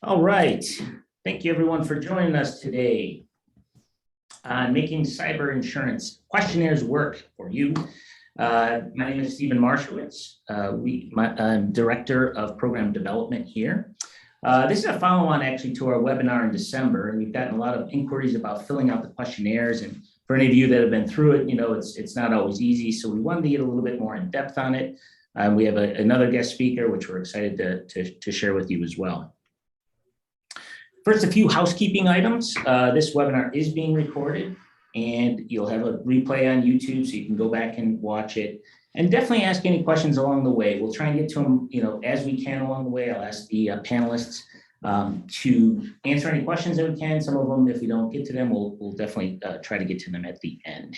All right. Thank you, everyone, for joining us today on Making Cyber Insurance Questionnaires Work for You. My name is Stephen Marshowitz. I'm Director of Program Development here. This is a follow-on actually to our webinar in December, and we've gotten a lot of inquiries about filling out the questionnaires. And for any of you that have been through it, you know it's not always easy. So we wanted to get a little bit more in depth on it. We have another guest speaker, which we're excited to share with you as well. First, a few housekeeping items. This webinar is being recorded, and you'll have a replay on YouTube, so you can go back and watch it. And definitely ask any questions along the way. We'll try and get to them, as we can along the way. I'll ask the panelists to answer any questions that we can. Some of them, if we don't get to them, we'll definitely try to get to them at the end.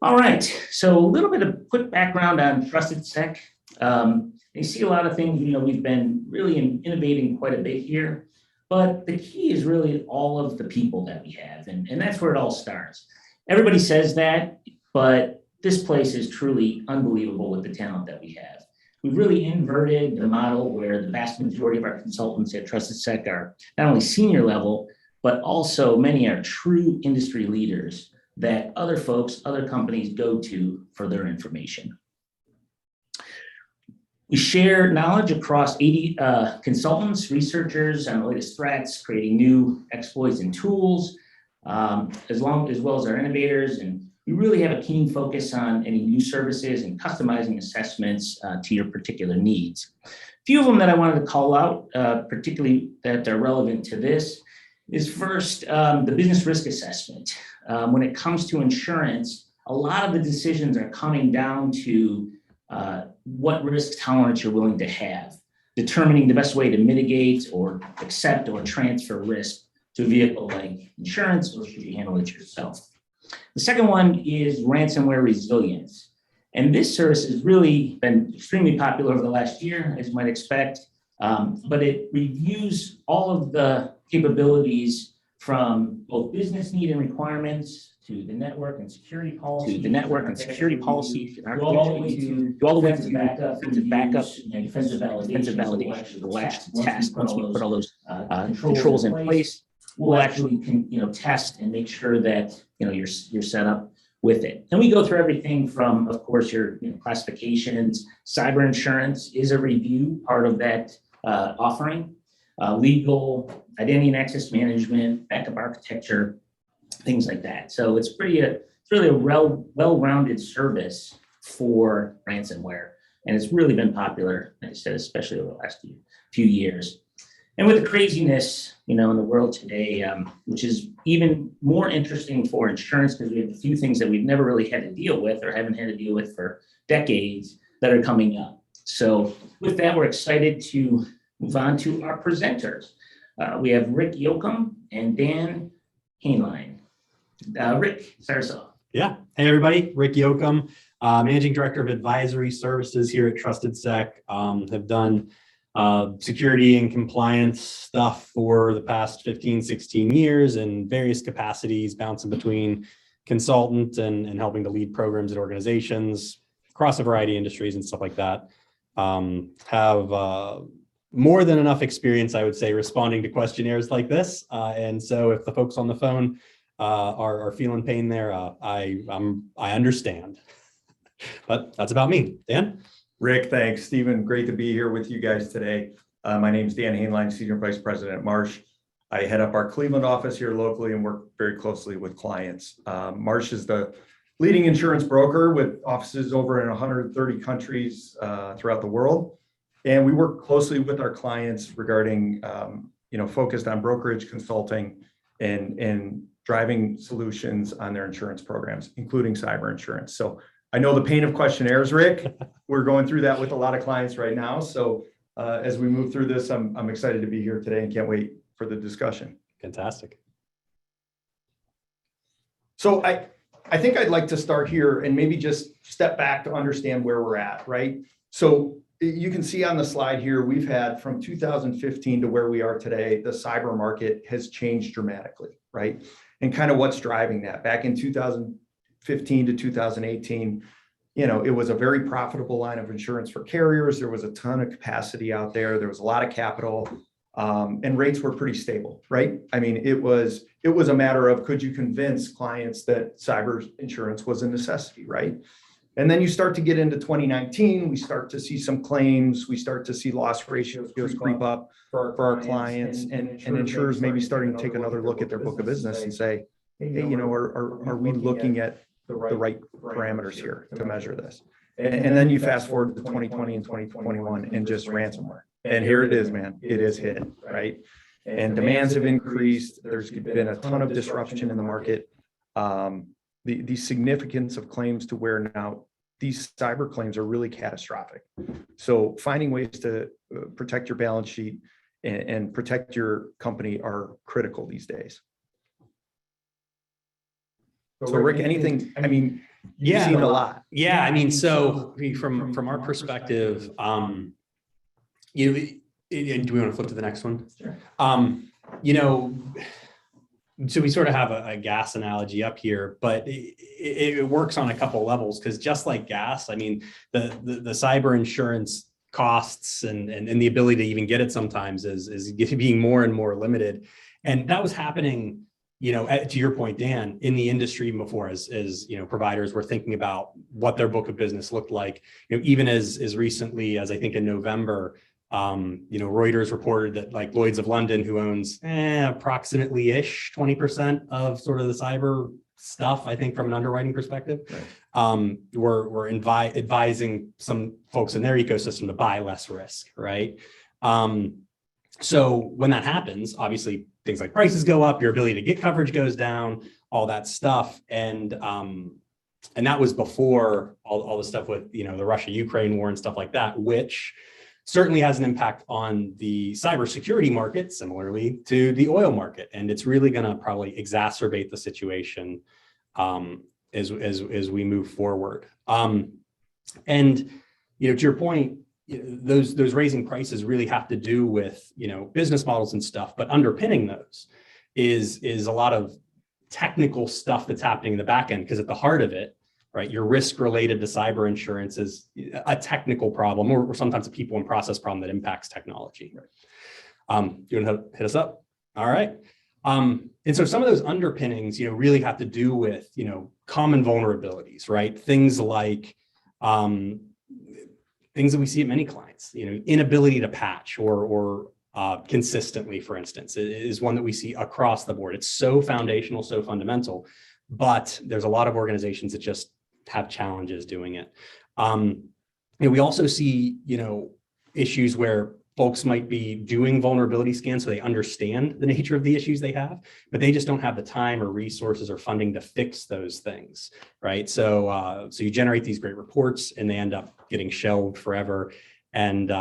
All right, so a little bit of quick background on TrustedSec. You see a lot of things, we've been really innovating quite a bit here, but the key is really all of the people that we have, and that's where it all starts. Everybody says that, but this place is truly unbelievable with the talent that we have. We've really inverted the model where the vast majority of our consultants at TrustedSec are not only senior level, but also many are true industry leaders that other folks, other companies go to for their information. We share knowledge across 80 consultants, researchers on the latest threats, creating new exploits and tools, as well as our innovators. And we really have a keen focus on any new services and customizing assessments to your particular needs. A few of them that I wanted to call out, particularly that are relevant to this, is first, the business risk assessment. When it comes to insurance, a lot of the decisions are coming down to what risk tolerance you're willing to have, determining the best way to mitigate or accept or transfer risk to a vehicle like insurance, or should you handle it yourself. The second one is ransomware resilience. And this service has really been extremely popular over the last year, as you might expect, but it reviews all of the capabilities from both business need and requirements to the network and security policy, all the way to the backup and defensive validation. We'll actually test once we put all those controls in place. We'll actually test and make sure that you're set up with it. And we go through everything from, of course, your classifications. Cyber insurance is a review part of that offering. Legal, identity and access management, backup architecture, things like that. So it's really a well-rounded service for ransomware, and it's really been popular, like I said, especially over the last few years. And with the craziness, in the world today, which is even more interesting for insurance because we have a few things that we've never really had to deal with or haven't had to deal with for decades that are coming up. So with that, we're excited to move on to our presenters. We have Rick Yocum and Dan Haneline. Rick, start us off. Yeah. Hey, everybody. Rick Yocum, Managing Director of Advisory Services here at TrustedSec. Have done security and compliance stuff for the past 15, 16 years in various capacities, bouncing between consultant and helping to lead programs at organizations across a variety of industries and stuff like that. Have more than enough experience, I would say, responding to questionnaires like this. And so if the folks on the phone are feeling pain there, I understand. But that's about me. Dan? Rick, thanks. Stephen, great to be here with you guys today. My name is Dan Haneline, Senior Vice President at Marsh. I head up our Cleveland office here locally and work very closely with clients. Marsh is the leading insurance broker with offices over in 130 countries throughout the world. And we work closely with our clients regarding, focused on brokerage consulting and driving solutions on their insurance programs, including cyber insurance. So I know the pain of questionnaires, Rick. We're going through that with a lot of clients right now. So as we move through this, I'm excited to be here today and can't wait for the discussion. Fantastic. So I think I'd like to start here and maybe just step back to understand where we're at, right? So you can see on the slide here, we've had from 2015 to where we are today, the cyber market has changed dramatically, right? And kind of what's driving that. Back in 2015 to 2018, it was a very profitable line of insurance for carriers. There was a ton of capacity out there. There was a lot of capital, and rates were pretty stable, right? I mean, it was a matter of, could you convince clients that cyber insurance was a necessity, right? And then you start to get into 2019, we start to see some claims, we start to see loss ratios creep up for our clients, and insurers maybe starting to take another look at their book of business and say, hey, are we looking at the right parameters here to measure this? And then you fast forward to 2020 and 2021 and just ransomware. And here it is, man, it is hit, right? And demands have increased. There's been a ton of disruption in the market. The significance of claims to where now these cyber claims are really catastrophic. So finding ways to protect your balance sheet and protect your company are critical these days. So Rick, anything, I mean, you've seen a lot. Yeah, I mean, so from our perspective, do we want to flip to the next one? Sure. So we sort of have a gas analogy up here, but it works on a couple of levels, because just like gas, I mean, the cyber insurance costs and the ability to even get it sometimes is being more and more limited. And that was happening, to your point, Dan, in the industry before, as providers were thinking about what their book of business looked like, even as recently as I think in November, Reuters reported that like Lloyd's of London, who owns approximately 20% of sort of the cyber stuff, I think from an underwriting perspective, right, were advising some folks in their ecosystem to buy less risk, right? So when that happens, obviously things like prices go up, your ability to get coverage goes down, all that stuff, and that was before all the stuff with the Russia-Ukraine war and stuff like that, which certainly has an impact on the cybersecurity market, similarly to the oil market. And it's really going to probably exacerbate the situation as we move forward. And, to your point, those raising prices really have to do with, business models and stuff, but underpinning those is a lot of technical stuff that's happening in the back end, because at the heart of it, right, your risk related to cyber insurance is a technical problem, or sometimes a people and process problem that impacts technology. Right. You want to hit us up? All right. And so some of those underpinnings, really have to do with, common vulnerabilities, right? Things like things that we see at many clients, inability to patch or consistently, for instance, is one that we see across the board. It's so foundational, so fundamental, but there's a lot of organizations that just have challenges doing it. We also see, issues where folks might be doing vulnerability scans so they understand the nature of the issues they have, but they just don't have the time or resources or funding to fix those things, right? So you generate these great reports and they end up getting shelved forever, and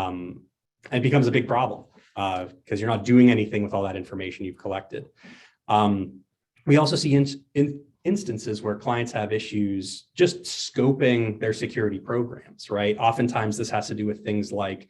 it becomes a big problem because you're not doing anything with all that information you've collected. We also see instances where clients have issues just scoping their security programs, right? Oftentimes this has to do with things like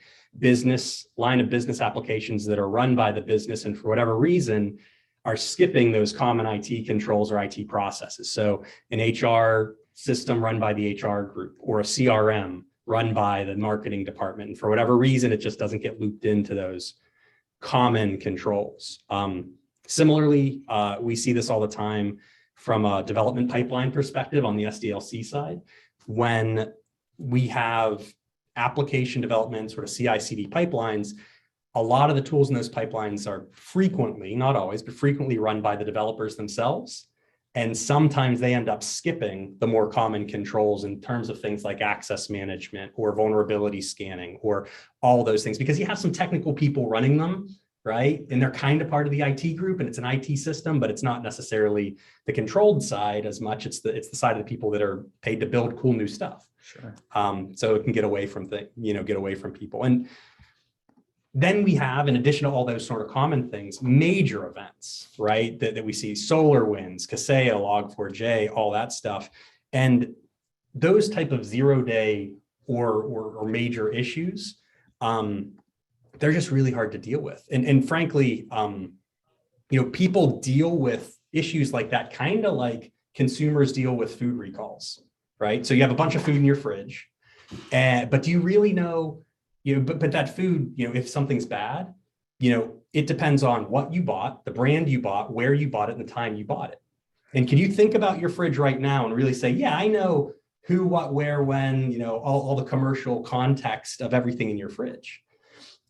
line of business applications that are run by the business, and for whatever reason are skipping those common IT controls or IT processes. So an HR system run by the HR group, or a CRM run by the marketing department, and for whatever reason it just doesn't get looped into those common controls. Similarly, we see this all the time from a development pipeline perspective on the SDLC side. When we have application development, sort of CI/CD pipelines, a lot of the tools in those pipelines are frequently, not always, but frequently run by the developers themselves. And sometimes they end up skipping the more common controls in terms of things like access management or vulnerability scanning or all those things, because you have some technical people running them, right? And they're kind of part of the IT group, and it's an IT system, but it's not necessarily the controlled side as much. It's the side of the people that are paid to build cool new stuff. Sure. So it can get away from people. And then we have, in addition to all those sort of common things, major events, right? That we see: SolarWinds, Kaseya, Log4j, all that stuff. And those type of 0-day or major issues, they're just really hard to deal with. And frankly, people deal with issues like that kind of like consumers deal with food recalls, right? So you have a bunch of food in your fridge, but do you really know, but that food, if something's bad, it depends on what you bought, the brand you bought, where you bought it, and the time you bought it. And can you think about your fridge right now and really say, yeah, I know who, what, where, when, all the commercial context of everything in your fridge.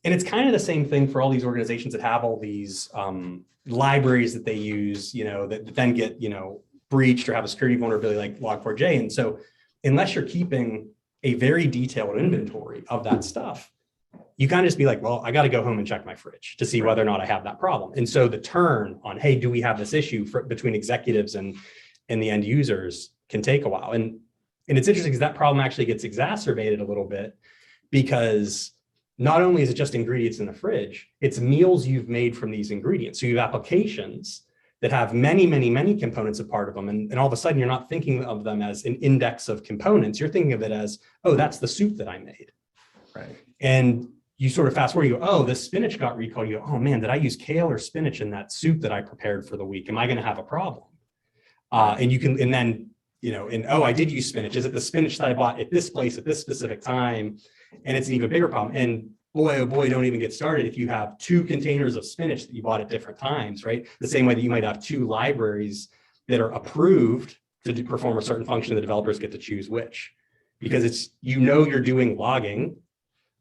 And it's kind of the same thing for all these organizations that have all these libraries that they use, that then get, breached or have a security vulnerability like Log4j. And so unless you're keeping a very detailed inventory of that stuff, you kind of just be like, well, I got to go home and check my fridge to see whether or not I have that problem. And so the turn on, hey, do we have this issue between executives and the end users can take a while. And it's interesting because that problem actually gets exacerbated a little bit because not only is it just ingredients in the fridge, it's meals you've made from these ingredients. So you have applications that have many, many, many components a part of them. And all of a sudden, you're not thinking of them as an index of components. You're thinking of it as, oh, that's the soup that I made. Right. And you sort of fast forward, you go, oh, this spinach got recalled. You go, oh man, did I use kale or spinach in that soup that I prepared for the week? Am I going to have a problem? And then, oh, I did use spinach. Is it the spinach that I bought at this place at this specific time? And it's an even bigger problem. And boy, oh boy, don't even get started if you have 2 containers of spinach that you bought at different times, right? The same way that you might have 2 libraries that are approved to perform a certain function, the developers get to choose which. Because it's, you're doing logging,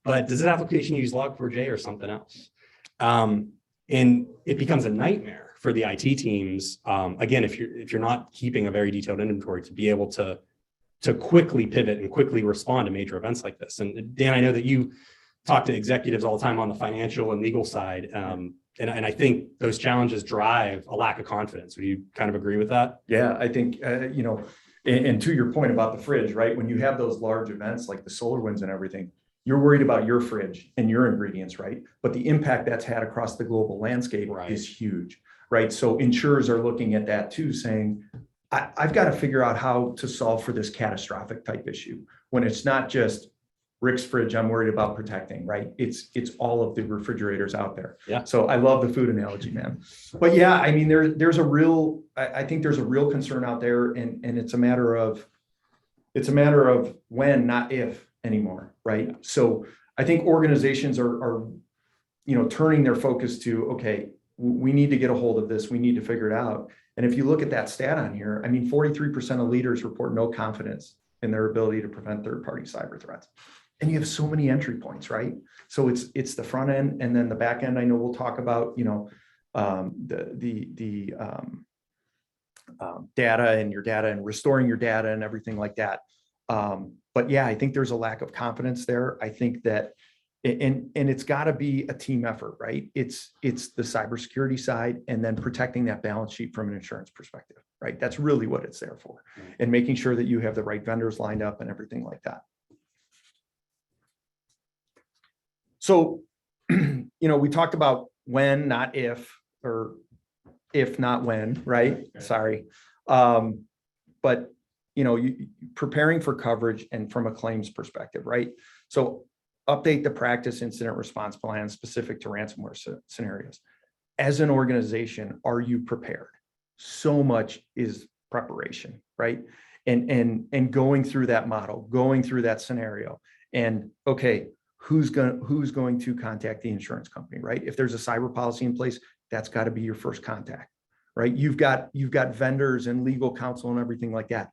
but does this application use Log4j or something else? And it becomes a nightmare for the IT teams. Again, if you're not keeping a very detailed inventory to be able to quickly pivot and quickly respond to major events like this. And Dan, I know that you talk to executives all the time on the financial and legal side. And I think those challenges drive a lack of confidence. Would you kind of agree with that? Yeah, I think, and to your point about the fridge, right? When you have those large events like the SolarWinds and everything, you're worried about your fridge and your ingredients, right? But the impact that's had across the global landscape is huge, right? So insurers are looking at that too, saying, I've got to figure out how to solve for this catastrophic type issue when it's not just Rick's fridge I'm worried about protecting, right? It's all of the refrigerators out there. Yeah. So I love the food analogy, man. But yeah, I mean, there's a real, I think there's a real concern out there, and it's a matter of when, not if anymore, right? Yeah. So I think organizations are turning their focus to, okay, we need to get a hold of this. We need to figure it out. And if you look at that stat on here, I mean, 43% of leaders report no confidence in their ability to prevent third-party cyber threats. And you have so many entry points, right? So it's the front end, and then the back end. I know we'll talk about, the data and your data and restoring your data and everything like that. But yeah, I think there's a lack of confidence there. I think that, and it's got to be a team effort, right? It's the cybersecurity side, and then protecting that balance sheet from an insurance perspective, right? That's really what it's there for, and making sure that you have the right vendors lined up and everything like that. So, we talked about when, not if, or if, not when, right? Sorry. But, preparing for coverage and from a claims perspective, right? So update the practice incident response plan specific to ransomware scenarios. As an organization, are you prepared? So much is preparation, right? And going through that model, going through that scenario, and okay, who's going to contact the insurance company, right? If there's a cyber policy in place, that's got to be your first contact, right? You've got vendors and legal counsel and everything like that.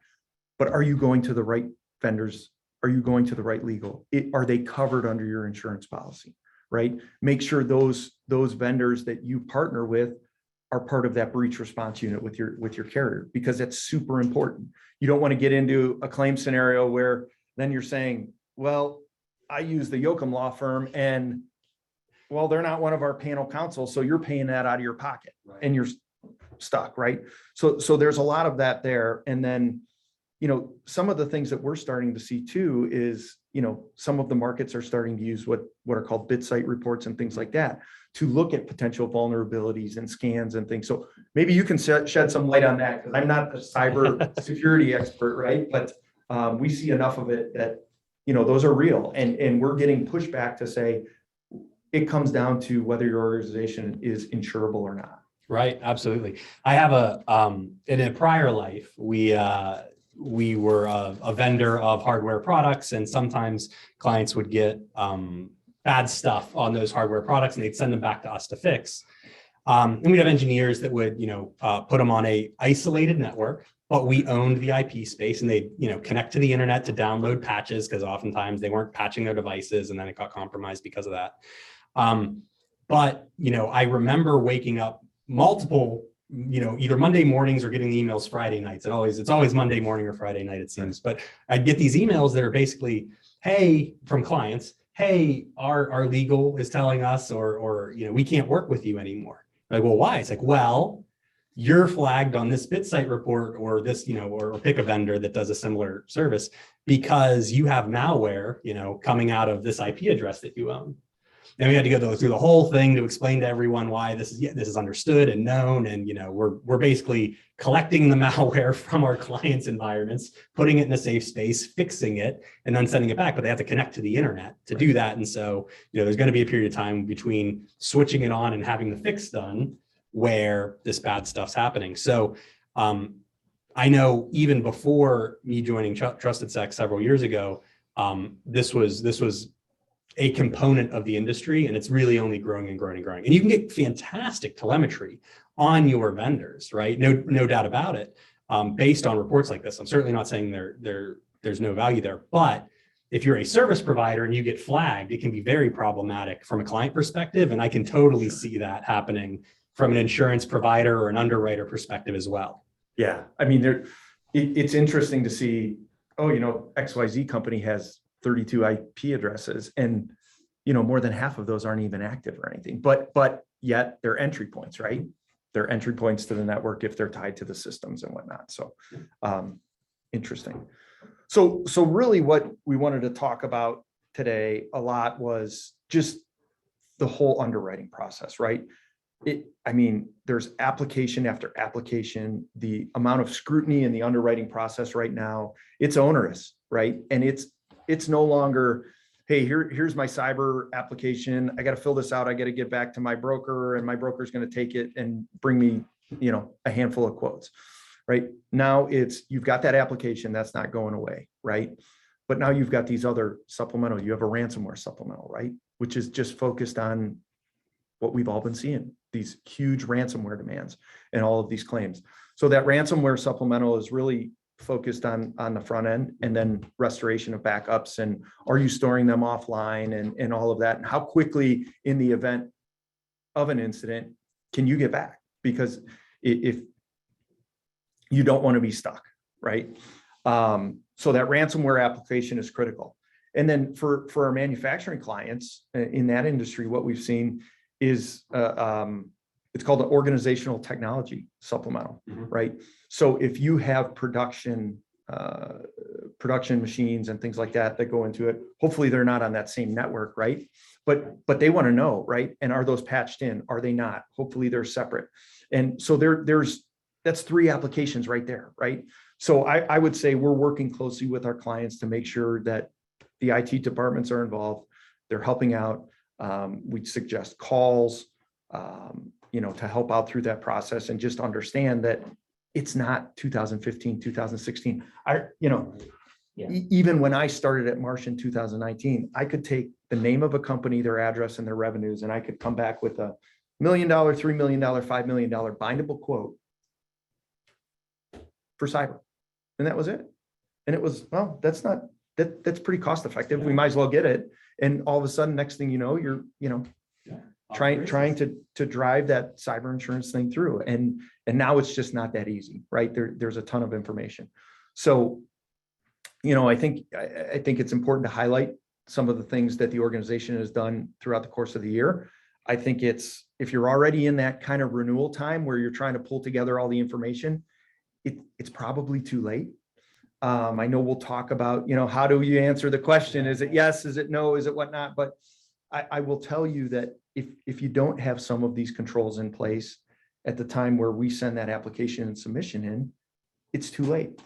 But are you going to the right vendors? Are you going to the right legal? Are they covered under your insurance policy, right? Make sure those vendors that you partner with are part of that breach response unit with your carrier, because that's super important. You don't want to get into a claim scenario where then you're saying, well, I use the Yocum law firm, and well, they're not one of our panel counsel, so you're paying that out of your pocket, right, and you're stuck, right? So there's a lot of that there. And then, some of the things that we're starting to see too is, some of the markets are starting to use what are called bit site reports and things like that to look at potential vulnerabilities and scans and things. So maybe you can shed some light on that, because I'm not a cyber security expert, right? But we see enough of it that, those are real, and we're getting pushback to say it comes down to whether your organization is insurable or not. Right, absolutely. I have in a prior life, we we were a vendor of hardware products, and sometimes clients would get bad stuff on those hardware products and they'd send them back to us to fix. And we'd have engineers that would, put them on a isolated network, but we owned the IP space, and they'd, connect to the internet to download patches, because oftentimes they weren't patching their devices and then it got compromised because of that. But, I remember waking up multiple, either Monday mornings or getting the emails Friday nights. It's always Monday morning or Friday night, it seems. But I'd get these emails that are basically, hey, from clients, hey, our legal is telling us, or we can't work with you anymore. Like, well, why? It's like, well, you're flagged on this BitSite report or this, or pick a vendor that does a similar service because you have malware, coming out of this IP address that you own. And we had to go through the whole thing to explain to everyone why this is understood and known. And, we're basically collecting the malware from our clients' environments, putting it in a safe space, fixing it, and then sending it back. But they have to connect to the internet to do that. And so, there's going to be a period of time between switching it on and having the fix done where this bad stuff's happening. So I know even before me joining TrustedSec several years ago, this was a component of the industry, and it's really only growing and growing and growing. And you can get fantastic telemetry on your vendors, right? No doubt about it, based on reports like this. I'm certainly not saying there's no value there, but if you're a service provider and you get flagged, it can be very problematic from a client perspective. And I can totally see that happening from an insurance provider or an underwriter perspective as well. Yeah, I mean, it's interesting to see, XYZ company has 32 IP addresses, and more than half of those aren't even active or anything, but yet they're entry points, right? They're entry points to the network if they're tied to the systems and whatnot. So interesting. So really what we wanted to talk about today a lot was just the whole underwriting process, right? There's application after application. The amount of scrutiny in the underwriting process right now, it's onerous, right? And it's no longer, hey, here's my cyber application. I got to fill this out. I got to get back to my broker, and my broker's going to take it and bring me, a handful of quotes, right? Now you've got that application that's not going away, right? But now you've got these other supplemental. You have a ransomware supplemental, right? Which is just focused on what we've all been seeing, these huge ransomware demands and all of these claims. So that ransomware supplemental is really focused on the front end, and then restoration of backups, and are you storing them offline, and all of that, and how quickly in the event of an incident can you get back, because if you don't want to be stuck, right? So that ransomware application is critical. And then for our manufacturing clients in that industry, what we've seen is it's called an organizational technology supplemental, right? So if you have production machines and things like that go into it, hopefully they're not on that same network, right? But they want to know, right? And are those patched in? Are they not? Hopefully they're separate. And so that's 3 applications right there, right? So I would say we're working closely with our clients to make sure that the IT departments are involved. They're helping out. We suggest calls, to help out through that process, and just understand that it's not 2015, 2016. Even when I started at Marsh in 2019, I could take the name of a company, their address, and their revenues, and I could come back with $1 million, $3 million, $5 million bindable quote for cyber. And that was it. And it was, well, that's pretty cost effective. We might as well get it. And all of a sudden, next thing you know, you're, trying to drive that cyber insurance thing through. And now it's just not that easy, right? There's a ton of information. So, I think it's important to highlight some of the things that the organization has done throughout the course of the year. I think if you're already in that kind of renewal time where you're trying to pull together all the information, it's probably too late. I know we'll talk about, how do you answer the question? Is it yes? Is it no? Is it whatnot? But I will tell you that if you don't have some of these controls in place at the time where we send that application and submission in, it's too late.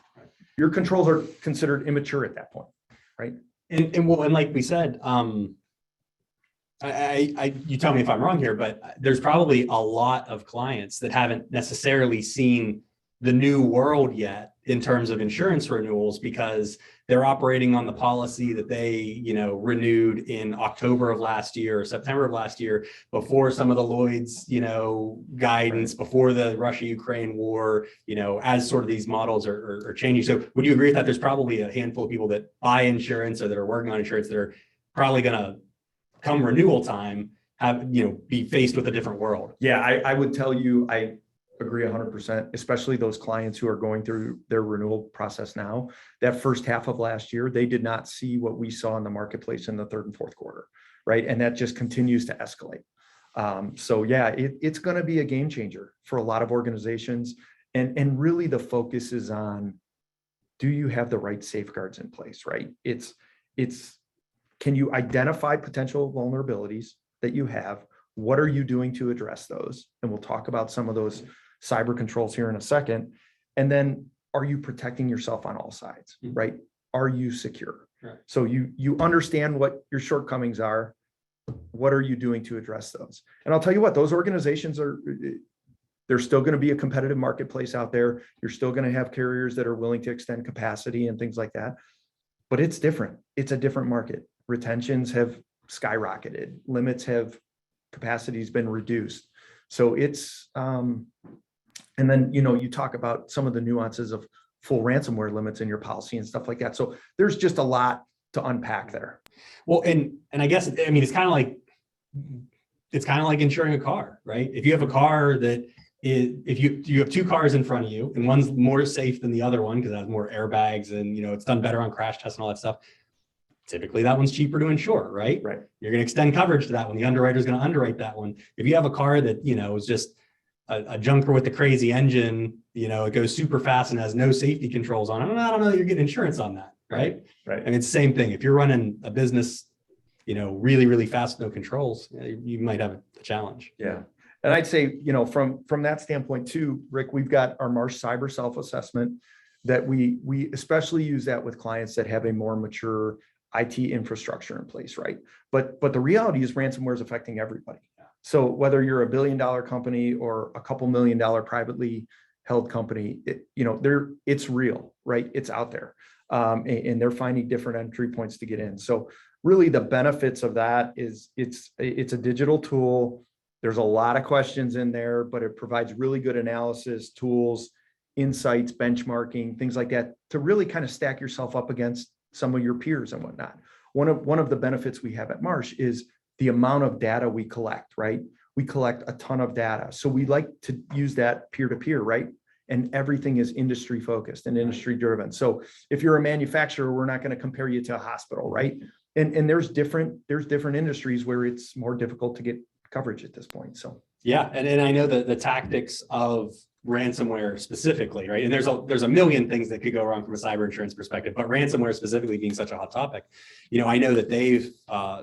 Your controls are considered immature at that point, right? And like we said, you tell me if I'm wrong here, but there's probably a lot of clients that haven't necessarily seen the new world yet in terms of insurance renewals because they're operating on the policy that they, renewed in October of last year or September of last year, before some of the Lloyd's, guidance, before the Russia-Ukraine war, as sort of these models are changing. So would you agree with that? There's probably a handful of people that buy insurance or that are working on insurance that are probably going to come renewal time be faced with a different world. Yeah, I would tell you, I agree 100%, especially those clients who are going through their renewal process now. That first half of last year, they did not see what we saw in the marketplace in the third and fourth quarter, right? And that just continues to escalate. So yeah, it's going to be a game changer for a lot of organizations. And really the focus is on, do you have the right safeguards in place, right? It's can you identify potential vulnerabilities that you have? What are you doing to address those? And we'll talk about some of those cyber controls here in a second. And then, are you protecting yourself on all sides, right? Are you secure? Right. So you understand what your shortcomings are. What are you doing to address those? And I'll tell you what, those organizations there's still going to be a competitive marketplace out there. You're still going to have carriers that are willing to extend capacity and things like that. But it's different. It's a different market. Retentions have skyrocketed. Capacity's been reduced. So it's, and then, you talk about some of the nuances of full ransomware limits in your policy and stuff like that. So there's just a lot to unpack there. Well, and I guess, it's kind of like insuring a car, right? If you have a car that if you have two cars in front of you and one's more safe than the other one because it has more airbags and, it's done better on crash tests and all that stuff, typically that one's cheaper to insure, right? Right. You're going to extend coverage to that one. The underwriter is going to underwrite that one. If you have a car that, is just a junker with the crazy engine, it goes super fast and has no safety controls on it, I don't know that you're getting insurance on that, right? Right. And it's the same thing. If you're running a business, really, really fast, no controls, you might have a challenge. Yeah. And I'd say, from that standpoint too, Rick, we've got our Marsh cyber self-assessment that we especially use that with clients that have a more mature IT infrastructure in place, right? But the reality is ransomware is affecting everybody. So whether you're a $1 billion company or a couple $1 million privately held company, it's real, right? It's out there. And they're finding different entry points to get in. So really the benefits of that is it's a digital tool. There's a lot of questions in there, but it provides really good analysis, tools, insights, benchmarking, things like that to really kind of stack yourself up against some of your peers and whatnot. One of the benefits we have at Marsh is the amount of data we collect, right? We collect a ton of data. So we like to use that peer-to-peer, right? And everything is industry focused and industry driven. So if you're a manufacturer, we're not going to compare you to a hospital, right? And there's different industries where it's more difficult to get coverage at this point. So yeah, and I know the tactics of ransomware specifically, right? And there's a million things that could go wrong from a cyber insurance perspective, but ransomware specifically being such a hot topic, I know that they've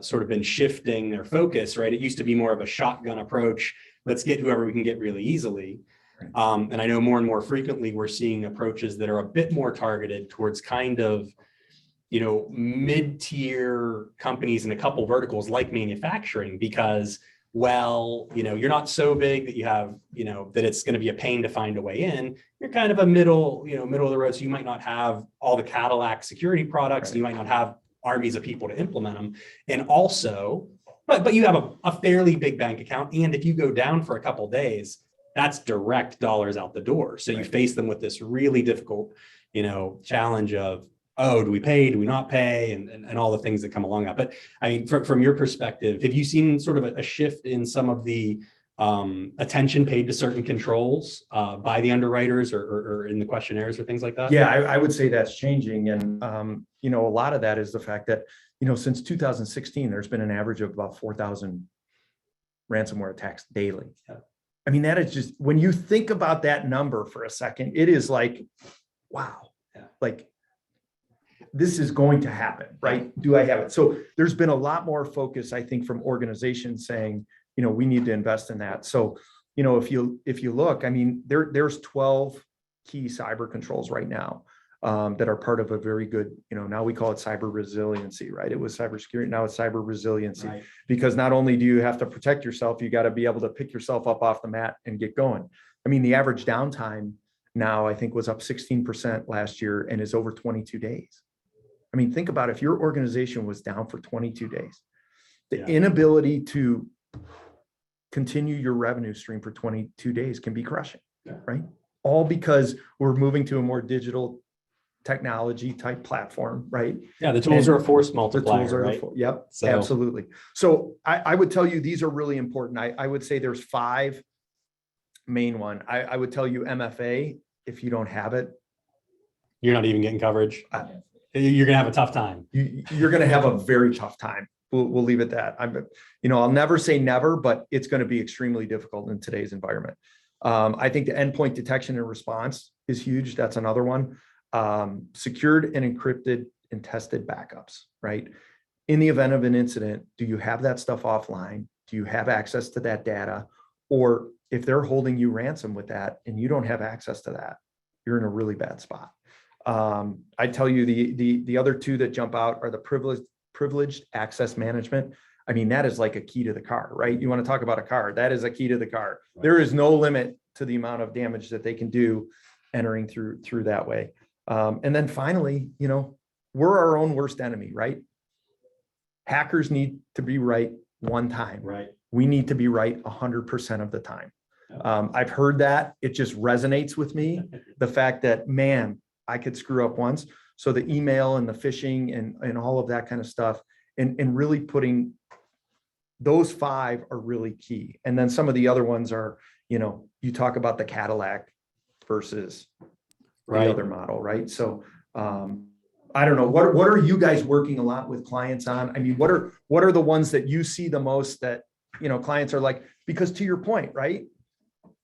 sort of been shifting their focus, right? It used to be more of a shotgun approach. Let's get whoever we can get really easily. And I know more and more frequently we're seeing approaches that are a bit more targeted towards kind of, mid-tier companies in a couple verticals like manufacturing, because you're not so big that you have, that it's going to be a pain to find a way in. You're kind of a middle of the road. So you might not have all the Cadillac security products. Right. And you might not have armies of people to implement them. And also, but you have a fairly big bank account. And if you go down for a couple of days, that's direct dollars out the door. So you face them with this really difficult, challenge of, oh, do we pay? Do we not pay? And all the things that come along that. But I mean, from your perspective, have you seen sort of a shift in some of the attention paid to certain controls by the underwriters or in the questionnaires or things like that? yeah, I would say that's changing. And, a lot of that is the fact that, since 2016, there's been an average of about 4,000 ransomware attacks daily. Yeah. I mean, that is just, when you think about that number for a second, it is like, wow, like this is going to happen, right? Do I have it? So there's been a lot more focus, I think, from organizations saying, we need to invest in that. So, if you look, I mean, there's 12 key cyber controls right now that are part of a very good, now we call it cyber resiliency, right? It was cybersecurity, now it's cyber resiliency, Right. Because not only do you have to protect yourself, you got to be able to pick yourself up off the mat and get going. I mean, the average downtime now I think was up 16% last year and is over 22 days. I mean, think about if your organization was down for 22 days, the inability to continue your revenue stream for 22 days can be crushing, right? All because we're moving to a more digital technology type platform, right? Yeah, the tools are a force multiplier, The tools are right? Yep, So- absolutely. So I would tell you, these are really important. I would say there's 5 main one. I would tell you MFA, if you don't have it, You're not even getting coverage. You're going to have a tough time. you're going to have a very tough time. We'll leave it at that. I'll never say never, but it's going to be extremely difficult in today's environment. I think the endpoint detection and response is huge. That's another one. Secured and encrypted and tested backups, right? In the event of an incident, do you have that stuff offline? Do you have access to that data? Or if they're holding you ransom with that and you don't have access to that, you're in a really bad spot. I tell you, the other 2 that jump out are the privileged access management. I mean, that is like a key to the car, right? You want to talk about a car, that is a key to the car. Right. There is no limit to the amount of damage that they can do entering through that way. And then finally, we're our own worst enemy, right? Hackers need to be right one time. Right. We need to be right 100% of the time. I've heard that. It just resonates with me. The fact that, man, I could screw up once. So the email and the phishing and all of that kind of stuff, and really putting those 5 are really key. And then some of the other ones are, you talk about the Cadillac versus the other model, right? So I don't know, what are you guys working a lot with clients on? I mean, what are the ones that you see the most that, clients are like, because to your point, right?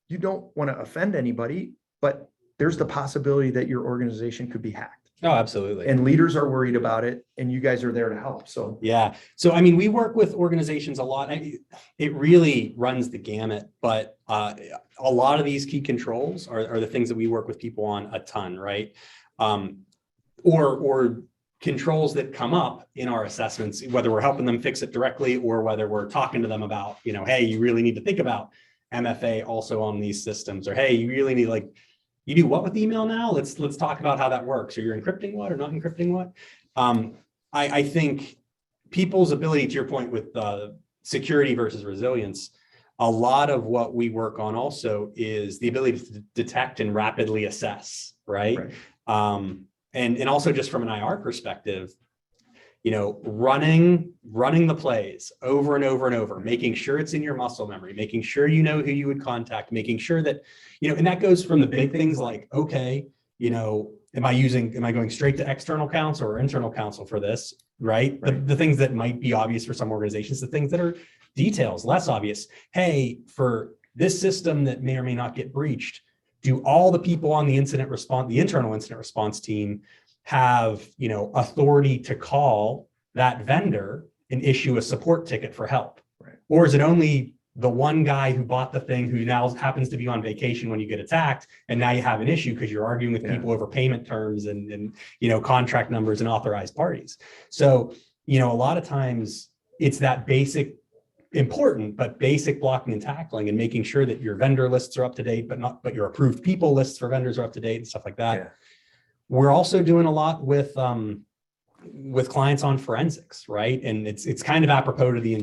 You don't want to offend anybody, but there's the possibility that your organization could be hacked. Oh, absolutely. And leaders are worried about it, and you guys are there to help. So yeah. So, I mean, we work with organizations a lot. It really runs the gamut, but a lot of these key controls are the things that we work with people on a ton, right? Or controls that come up in our assessments, whether we're helping them fix it directly or whether we're talking to them about, hey, you really need to think about MFA also on these systems, or hey, you really need, you do what with email now? Let's talk about how that works. Or you're encrypting what or not encrypting what? I think people's ability, to your point with security versus resilience, a lot of what we work on also is the ability to detect and rapidly assess, right? And also just from an IR perspective, running the plays over and over and over, making sure it's in your muscle memory, making sure you know who you would contact, making sure that, and that goes from the big things like, okay, am I going straight to external counsel or internal counsel for this, right? The things that might be obvious for some organizations, the things that are details, less obvious. Hey, for this system that may or may not get breached, do all the people on the internal incident response team have, authority to call that vendor and issue a support ticket for help? Right. Or is it only the one guy who bought the thing who now happens to be on vacation when you get attacked, and now you have an issue because you're arguing with people over payment terms and contract numbers and authorized parties? So, a lot of times it's that basic blocking and tackling and making sure that your vendor lists are up to date, but your approved people lists for vendors are up to date and stuff like that. Yeah. We're also doing a lot with clients on forensics, right? And it's kind of apropos to the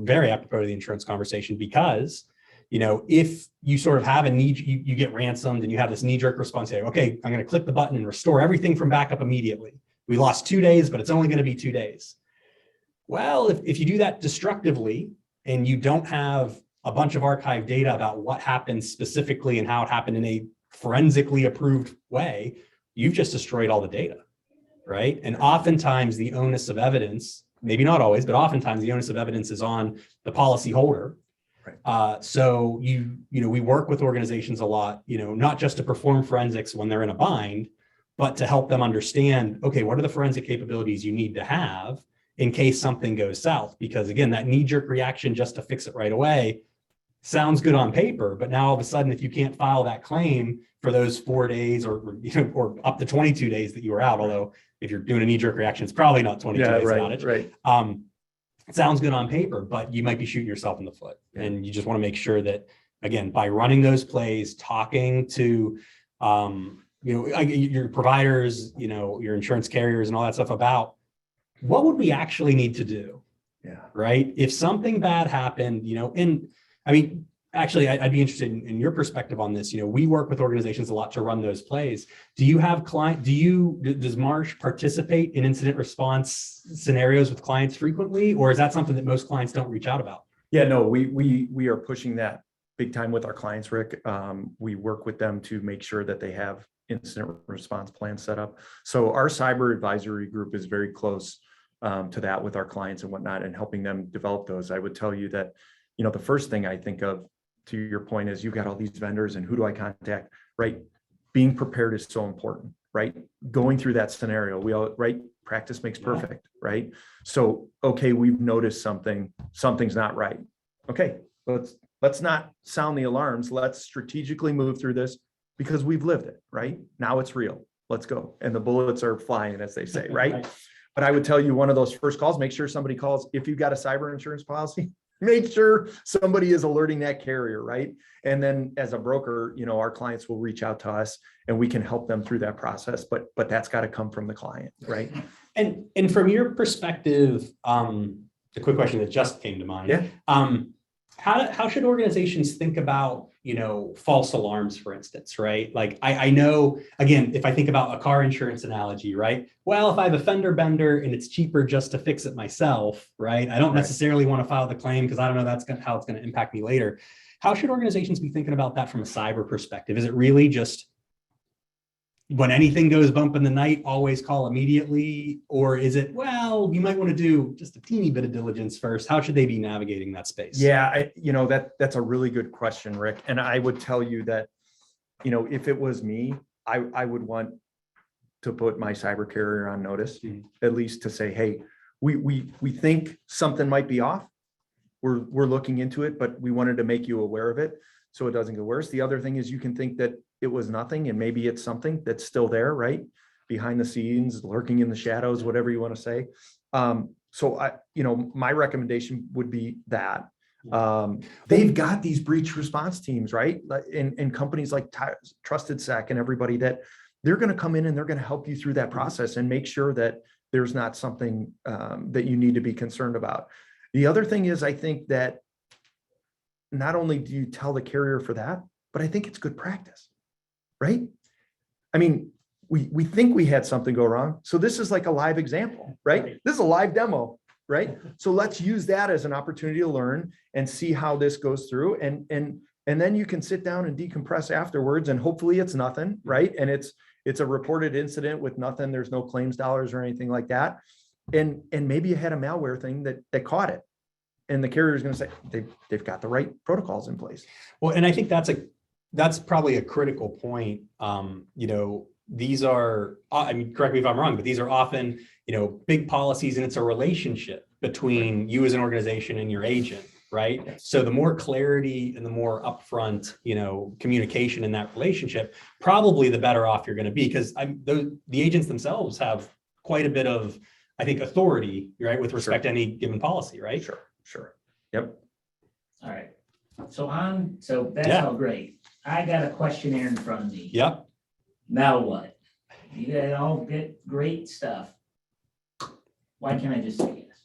very apropos to the insurance conversation, because, if you sort of have a need, you get ransomed and you have this knee-jerk response, say, okay, I'm going to click the button and restore everything from backup immediately. We lost 2 days, but it's only going to be 2 days. Well, if you do that destructively and you don't have a bunch of archived data about what happened specifically and how it happened in a forensically approved way, you've just destroyed all the data, right? And oftentimes the onus of evidence, maybe not always, but oftentimes the onus of evidence is on the policy holder. Right. So we work with organizations a lot, not just to perform forensics when they're in a bind, but to help them understand, okay, what are the forensic capabilities you need to have in case something goes south? Because again, that knee-jerk reaction just to fix it right away sounds good on paper, but now all of a sudden, if you can't file that claim for those 4 days or up to 22 days that you were out, although if you're doing a knee-jerk reaction, it's probably not 22 days outage. Right. It sounds good on paper, but you might be shooting yourself in the foot. And you just want to make sure that, again, by running those plays, talking to your providers, your insurance carriers and all that stuff about what would we actually need to do? Yeah. Right. If something bad happened, and I mean, actually, I'd be interested in your perspective on this. We work with organizations a lot to run those plays. Do you have does Marsh participate in incident response scenarios with clients frequently, or is that something that most clients don't reach out about? Yeah, no, we are pushing that big time with our clients, Rick. We work with them to make sure that they have incident response plans set up. So our cyber advisory group is very close to that with our clients and whatnot, and helping them develop those. I would tell you that, the first thing I think of, to your point, is you've got all these vendors and who do I contact, right? Being prepared is so important, right? Going through that scenario, right? Practice makes perfect, right? So, okay, we've noticed something's not right. Okay, let's not sound the alarms. Let's strategically move through this because we've lived it, right? Now it's real. Let's go. And the bullets are flying, as they say, right? But I would tell you, one of those first calls, make sure somebody calls. If you've got a cyber insurance policy, make sure somebody is alerting that carrier, right? And then as a broker, our clients will reach out to us and we can help them through that process. But that's got to come from the client, right? And from your perspective, a quick question that just came to mind. Yeah. How should organizations think about, false alarms, for instance, right? Like I know, again, if I think about a car insurance analogy, right? Well, if I have a fender bender and it's cheaper just to fix it myself, right? I don't necessarily want to file the claim because I don't know how it's going to impact me later. How should organizations be thinking about that from a cyber perspective? Is it really just when anything goes bump in the night, always call immediately? Or is it, well, you might want to do just a teeny bit of diligence first? How should they be navigating that space? Yeah, that's a really good question, Rick. And I would tell you that, if it was me, I would want to put my cyber carrier on notice, at least to say, hey, we think something might be off. We're looking into it, but we wanted to make you aware of it so it doesn't get worse. The other thing is you can think that it was nothing and maybe it's something that's still there, right? Behind the scenes, lurking in the shadows, whatever you want to say. So my recommendation would be that they've got these breach response teams, right? And companies like TrustedSec and everybody, that they're going to come in and they're going to help you through that process and make sure that there's not something that you need to be concerned about. The other thing is, I think that not only do you tell the carrier for that, but I think it's good practice, right? I mean, we think we had something go wrong. So this is like a live example, right? This is a live demo, right? So let's use that as an opportunity to learn and see how this goes through. And then you can sit down and decompress afterwards, and hopefully it's nothing, right? And it's a reported incident with nothing. There's no claims dollars or anything like that. And maybe you had a malware thing that caught it. And the carrier is going to say they've got the right protocols in place. Well, and I think that's probably a critical point. These are, correct me if I'm wrong, but these are often, big policies, and it's a relationship between you as an organization and your agent, right? Yes. So the more clarity and the more upfront, communication in that relationship, probably the better off you're going to be, because the agents themselves have quite a bit of, I think, authority, right, with respect to any given policy, right? Sure. Yep. All right. So that's all great. I got a questionnaire in front of me. Yep. Now what? You guys all get great stuff. Why can't I just say yes?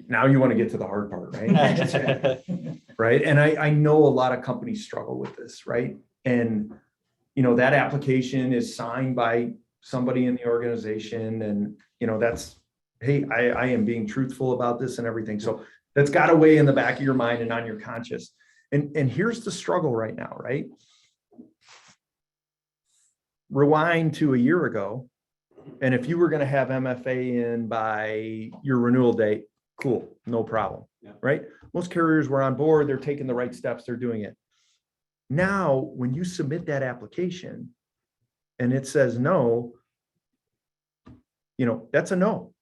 Now you want to get to the hard part, right? That's right. Right. And I know a lot of companies struggle with this, right? And, that application is signed by somebody in the organization, and, that's, hey, I am being truthful about this and everything. So that's got to weigh in the back of your mind and on your conscience. And here's the struggle right now, right? Rewind to a year ago, and if you were going to have MFA in by your renewal date, cool, no problem, right? Most carriers were on board, they're taking the right steps, they're doing it. Now, when you submit that application and it says no, that's a no.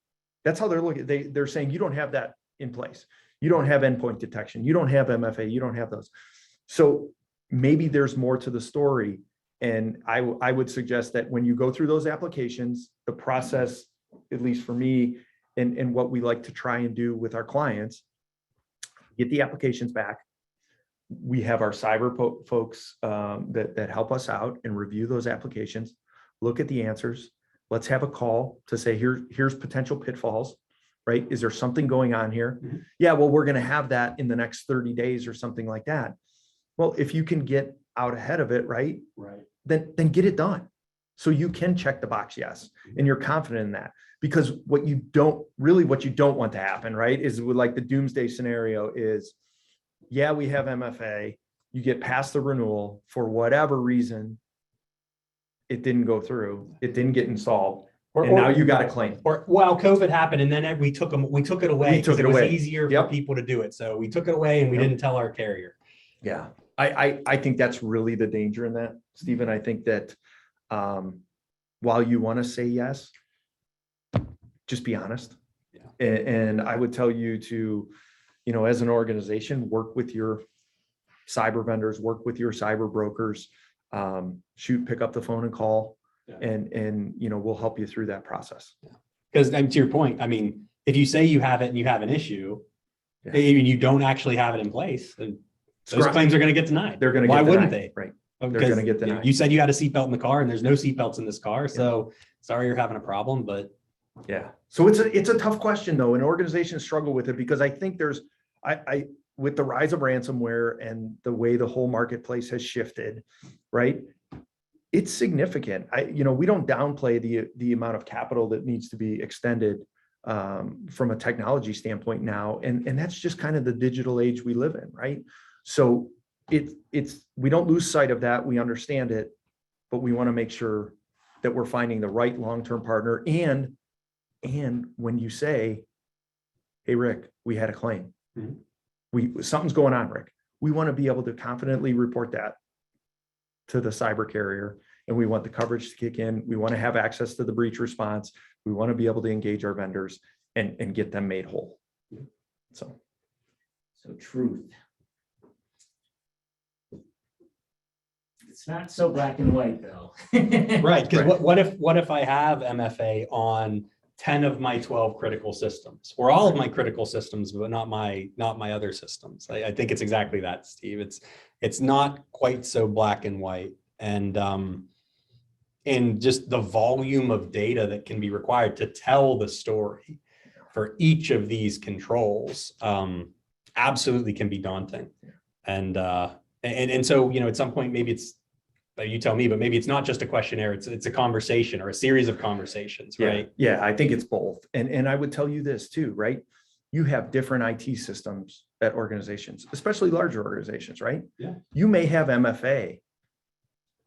That's how they're looking. They're saying you don't have that in place. You don't have endpoint detection. You don't have MFA. You don't have those. So maybe there's more to the story. And I would suggest that when you go through those applications, the process, at least for me, and what we like to try and do with our clients, get the applications back, We have our cyber folks that help us out and review those applications, look at the answers. Let's have a call to say, here's potential pitfalls, right? Is there something going on here? Mm-hmm. Yeah, well, we're going to have that in the next 30 days or something like that. Well, if you can get out ahead of it, right? Then get it done. So you can check the box, yes, and you're confident in that. Because what you don't want to happen, right, is with like the doomsday scenario is, yeah, we have MFA, you get past the renewal for whatever reason, it didn't go through, it didn't get installed, and now you got a claim. Or well, COVID happened and then we took it away. We took it because it was away. easier Yep. for people to do it. So we took it away and we Yep. didn't tell our carrier. Yeah, I think that's really the danger in that, Stephen. I think that while you want to say yes, just be honest. Yeah. And I would tell you to, as an organization, work with your cyber vendors, work with your cyber brokers, pick up the phone and call, Yeah. and we'll help you through that process. Because to your point, I mean, if you say you have it and you have an issue, Yeah. and you don't actually have it in place, then those claims are going to get denied. They're going to Why get wouldn't denied, they? right? Because They're going to get denied. you said you had a seatbelt in the car and there's no seatbelts in this car. So sorry you're having a problem, but Yeah. So it's a tough question though, and organizations struggle with it because I think I with the rise of ransomware and the way the whole marketplace has shifted, right? It's significant. We don't downplay the amount of capital that needs to be extended from a technology standpoint now. And that's just kind of the digital age we live in, right? So we don't lose sight of that. We understand it, but we want to make sure that we're finding the right long-term partner. And when you say, hey, Rick, we had a claim. Mm-hmm. Something's going on, Rick. We want to be able to confidently report that to the cyber carrier. And we want the coverage to kick in. We want to have access to the breach response. We want to be able to engage our vendors and get them made whole. So truth. It's not so black and white though. right. Because what if I have MFA on 10 of my 12 critical systems, or all of my critical systems, but not my other systems? I think it's exactly that, Steve. It's not quite so black and white, and just the volume of data that can be required to tell the story for each of these controls absolutely can be daunting. And so, at some point, maybe it's, you tell me, but maybe it's not just a questionnaire, it's a conversation or a series of conversations, right? Yeah, I think it's both. And I would tell you this too, right? You have different IT systems at organizations, especially larger organizations, right? Yeah. You may have MFA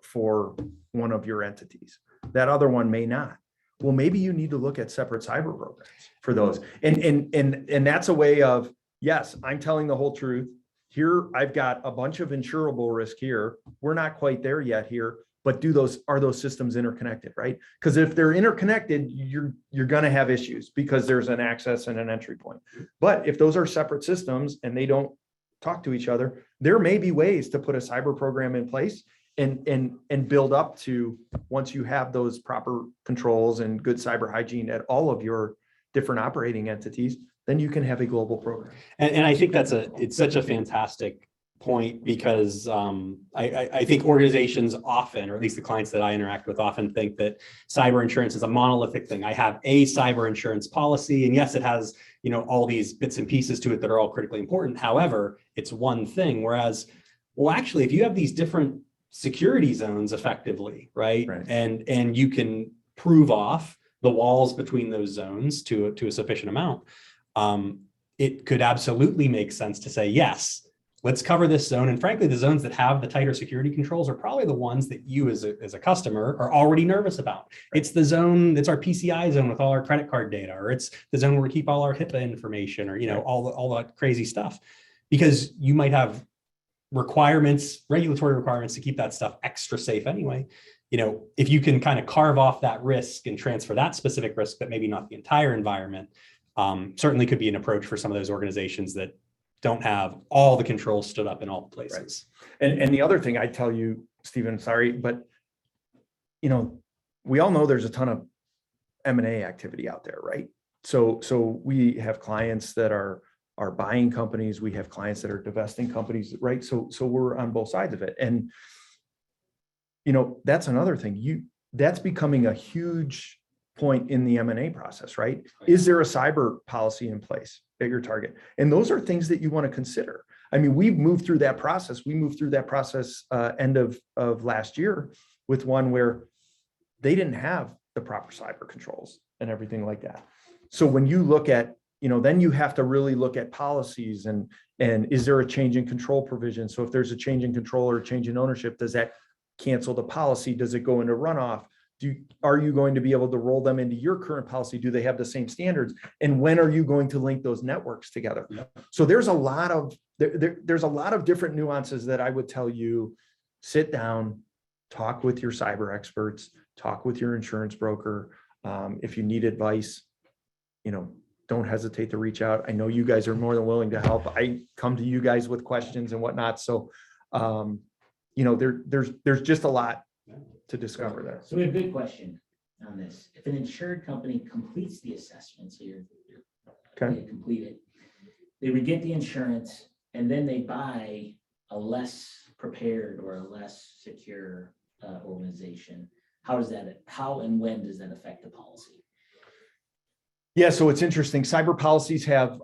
for one of your entities. That other one may not. Well, maybe you need to look at separate cyber programs for those. And that's a way of, yes, I'm telling the whole truth. Here, I've got a bunch of insurable risk here. We're not quite there yet here, but are those systems interconnected, right? Because if they're interconnected, you're going to have issues because there's an access and an entry point. But if those are separate systems and they don't talk to each other, there may be ways to put a cyber program in place and build up to, once you have those proper controls and good cyber hygiene at all of your different operating entities, then you can have a global program. And I think it's such a fantastic point, because I think organizations often, or at least the clients that I interact with, often think that cyber insurance is a monolithic thing. I have a cyber insurance policy, and yes, it has all these bits and pieces to it that are all critically important. However, it's one thing. Whereas, well, actually, if you have these different security zones effectively, right? And you can prove off the walls between those zones to a sufficient amount, it could absolutely make sense to say, yes, let's cover this zone. And frankly, the zones that have the tighter security controls are probably the ones that you as a customer are already nervous about. It's the zone, it's our PCI zone with all our credit card data, or it's the zone where we keep all our HIPAA information, or all that crazy stuff. Because you might have regulatory requirements to keep that stuff extra safe anyway. If you can kind of carve off that risk and transfer that specific risk, but maybe not the entire environment, certainly could be an approach for some of those organizations that don't have all the controls stood up in all the places. Right. And the other thing I tell you, Stephen, sorry, but we all know there's a ton of M&A activity out there, right? So we have clients that are are buying companies. We have clients that are divesting companies, right? So we're on both sides of it. And, that's another thing. That's becoming a huge point in the M&A process, right? Is there a cyber policy in place at your target? And those are things that you want to consider. I mean, we've moved through that process. We moved through that process end of last year with one where they didn't have the proper cyber controls and everything like that. So when you look at, then you have to really look at policies and is there a change in control provision? So if there's a change in control or a change in ownership, does that cancel the policy? Does it go into runoff? Are you going to be able to roll them into your current policy? Do they have the same standards? And when are you going to link those networks together? So there's a lot of different nuances that I would tell you, sit down, talk with your cyber experts, talk with your insurance broker. If you need advice, don't hesitate to reach out. I know you guys are more than willing to help. I come to you guys with questions and whatnot. So, there's just a lot to discover there. So we have a good question on this. If an insured company completes the assessment, so you're Okay. they complete it, they would get the insurance and then they buy a less prepared or a less secure organization. How and when does that affect the policy? Yeah, so it's interesting. Cyber policies have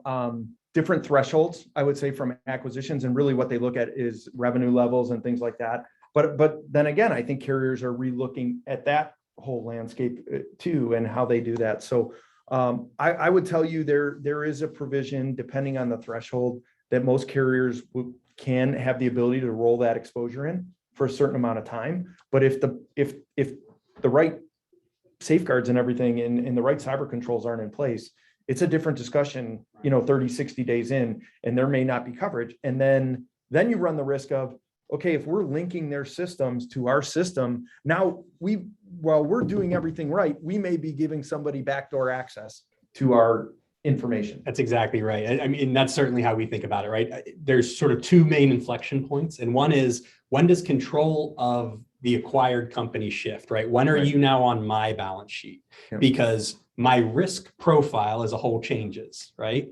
different thresholds, I would say, from acquisitions, and really what they look at is revenue levels and things like that. But then again, I think carriers are relooking at that whole landscape too, and how they do that. So I would tell you there is a provision, depending on the threshold, that most carriers can have the ability to roll that exposure in for a certain amount of time. But if the right safeguards and everything and the right cyber controls aren't in place, it's a different discussion, 30, 60 days in, and there may not be coverage. And then you run the risk of, okay, if we're linking their systems to our system, now while we're doing everything right, we may be giving somebody backdoor access to our information. That's exactly right. I mean, that's certainly how we think about it, right? There's sort of two main inflection points. And one is, when does control of the acquired company shift, right? When are you now on my balance sheet? Because my risk profile as a whole changes, right?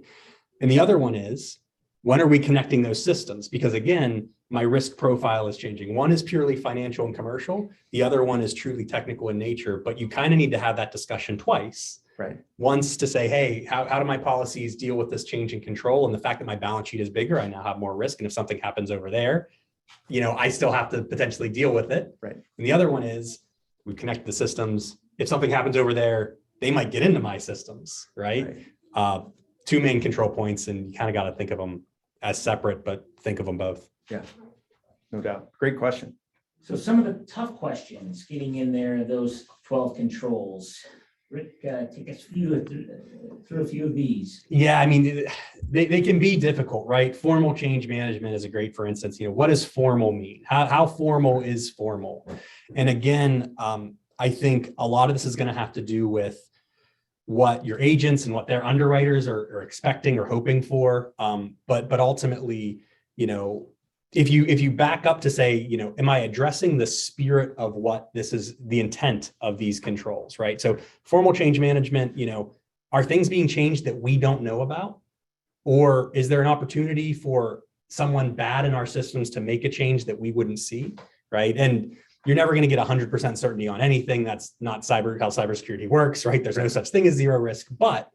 And the other one is, when are we connecting those systems? Because again, my risk profile is changing. One is purely financial and commercial. The other one is truly technical in nature, but you kind of need to have that discussion twice. Right. Once to say, hey, how do my policies deal with this change in control? And the fact that my balance sheet is bigger, I now have more risk. And if something happens over there, I still have to potentially deal with it. Right. And the other one is, we connect the systems. If something happens over there, they might get into my systems, right? Two main control points, and you kind of got to think of them as separate, but think of them both. Yeah, no doubt. Great question. So some of the tough questions getting in there, those 12 controls. Rick, take us through a few of these. Yeah, I mean, they can be difficult, right? Formal change management is a great, for instance, what does formal mean? How formal is formal? And again, I think a lot of this is going to have to do with what your agents and what their underwriters are expecting or hoping for. But ultimately, if you back up to say, am I addressing the spirit of what this is, the intent of these controls, right? So formal change management, are things being changed that we don't know about? Or is there an opportunity for someone bad in our systems to make a change that we wouldn't see, right? And you're never going to get 100% certainty on anything. That's not how cybersecurity works, right? There's no such thing as zero risk. But,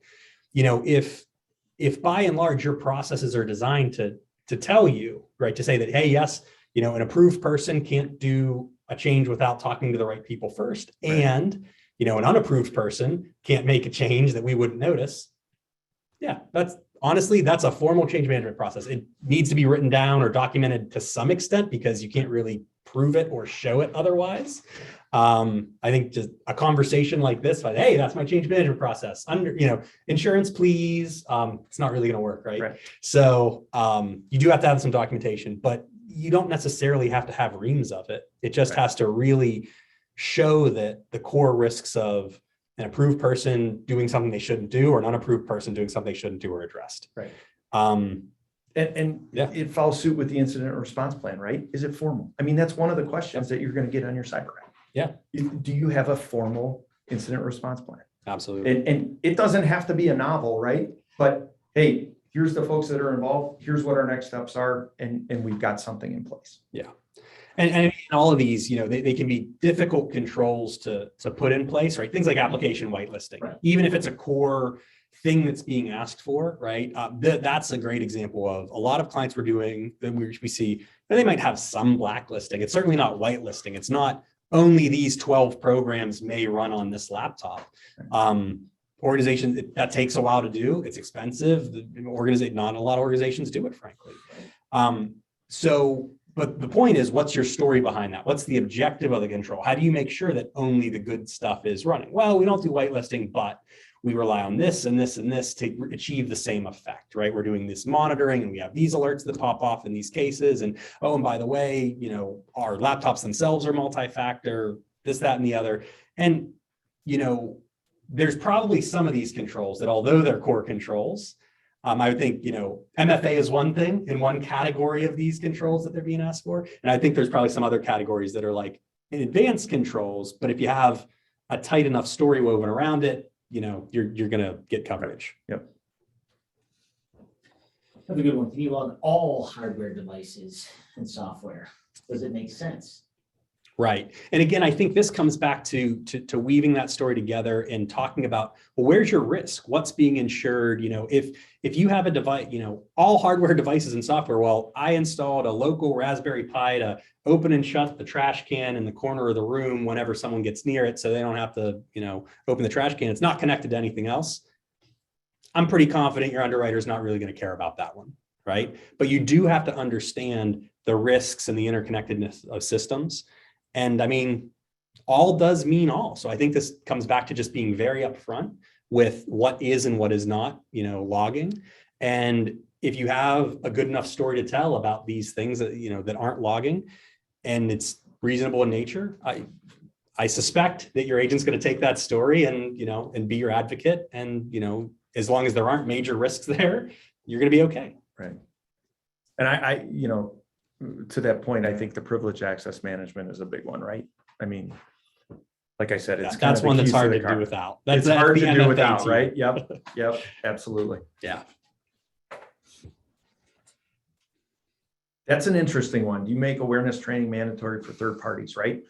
if by and large your processes are designed to tell you, right, to say that, hey, yes, an approved person can't do a change without talking to the right people first. Right. And, an unapproved person can't make a change that we wouldn't notice. Yeah, that's a formal change management process. It needs to be written down or documented to some extent because you can't really prove it or show it otherwise. I think just a conversation like this, like, hey, that's my change management process. Insurance, please. It's not really going to work, right? So you do have to have some documentation, but you don't necessarily have to have reams of it. It just has to really show that the core risks of an approved person doing something they shouldn't do or an unapproved person doing something they shouldn't do are addressed. Right. And it follows suit with the incident response plan, right? Is it formal? I mean, that's one of the questions that you're going to get on your cyber app. Yeah. Do you have a formal incident response plan? Absolutely. And it doesn't have to be a novel, right? But hey, here's the folks that are involved, here's what our next steps are, and we've got something in place. Yeah. And all of these, they can be difficult controls to put in place, right? Things like application whitelisting, Right. even if it's a core thing that's being asked for, right? That's a great example of a lot of clients we're doing that we see, and they might have some blacklisting. It's certainly not whitelisting. It's not only these 12 programs may run on this laptop. Organizations, that takes a while to do. It's expensive. Not a lot of organizations do it, frankly. But the point is, what's your story behind that? What's the objective of the control? How do you make sure that only the good stuff is running? Well, we don't do whitelisting, but we rely on this and this and this to achieve the same effect, right? We're doing this monitoring and we have these alerts that pop off in these cases. And oh, and by the way, our laptops themselves are multi-factor, this, that, and the other. And, there's probably some of these controls that, although they're core controls, I would think, MFA is one thing in one category of these controls that they're being asked for. And I think there's probably some other categories that are like advanced controls, but if you have a tight enough story woven around it, you're going to get coverage. Yep. That's a good one. Can you log all hardware devices and software? Does it make sense? Right. And again, I think this comes back to weaving that story together and talking about, well, where's your risk? What's being insured? If you have a device, all hardware devices and software, well, I installed a local Raspberry Pi to open and shut the trash can in the corner of the room whenever someone gets near it, so they don't have to, open the trash can. It's not connected to anything else. I'm pretty confident your underwriter is not really going to care about that one, right? But you do have to understand the risks and the interconnectedness of systems. And I mean, all does mean all. So I think this comes back to just being very upfront with what is and what is not, logging. And if you have a good enough story to tell about these things that, that aren't logging, and it's reasonable in nature, I suspect that your agent's going to take that story and, and be your advocate. And, as long as there aren't major risks there, you're going to be okay. Right. And I to that point, I think the privilege access management is a big one, right? I mean, like I said, it's that's one that's hard to do without. It's hard to do without, right? Yep, absolutely. Yeah. That's an interesting one. You make awareness training mandatory for third parties, right?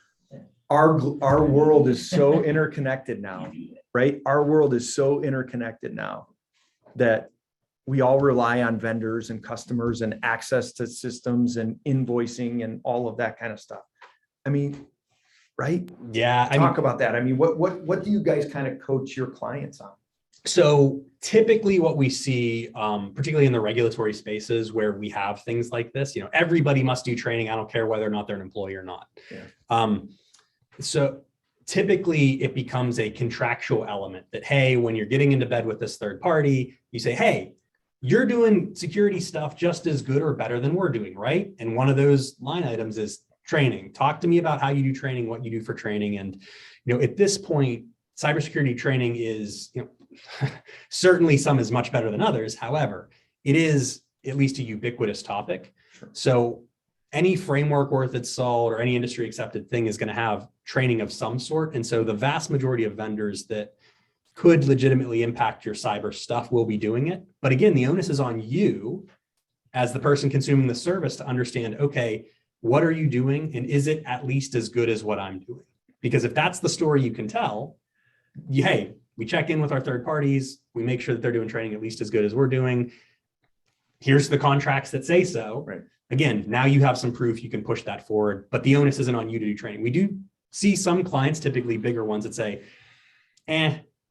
Our world is so interconnected now, right? Our world is so interconnected now that we all rely on vendors and customers and access to systems and invoicing and all of that kind of stuff. I mean, right? Yeah. Talk about that. I mean, what do you guys kind of coach your clients on? So typically what we see, particularly in the regulatory spaces where we have things like this, everybody must do training. I don't care whether or not they're an employee or not. Yeah. So typically it becomes a contractual element that, hey, when you're getting into bed with this third party, you say, hey, you're doing security stuff just as good or better than we're doing, right? And one of those line items is training. Talk to me about how you do training, what you do for training. And, at this point, cybersecurity training is, certainly some is much better than others. However, it is at least a ubiquitous topic. Sure. So any framework worth its salt or any industry accepted thing is going to have training of some sort. And so the vast majority of vendors that could legitimately impact your cyber stuff will be doing it. But again, the onus is on you as the person consuming the service to understand, okay, what are you doing? And is it at least as good as what I'm doing? Because if that's the story you can tell, hey, we check in with our third parties, we make sure that they're doing training at least as good as we're doing. Here's the contracts that say so. Right. Again, now you have some proof, you can push that forward, but the onus isn't on you to do training. We do see some clients, typically bigger ones, that say,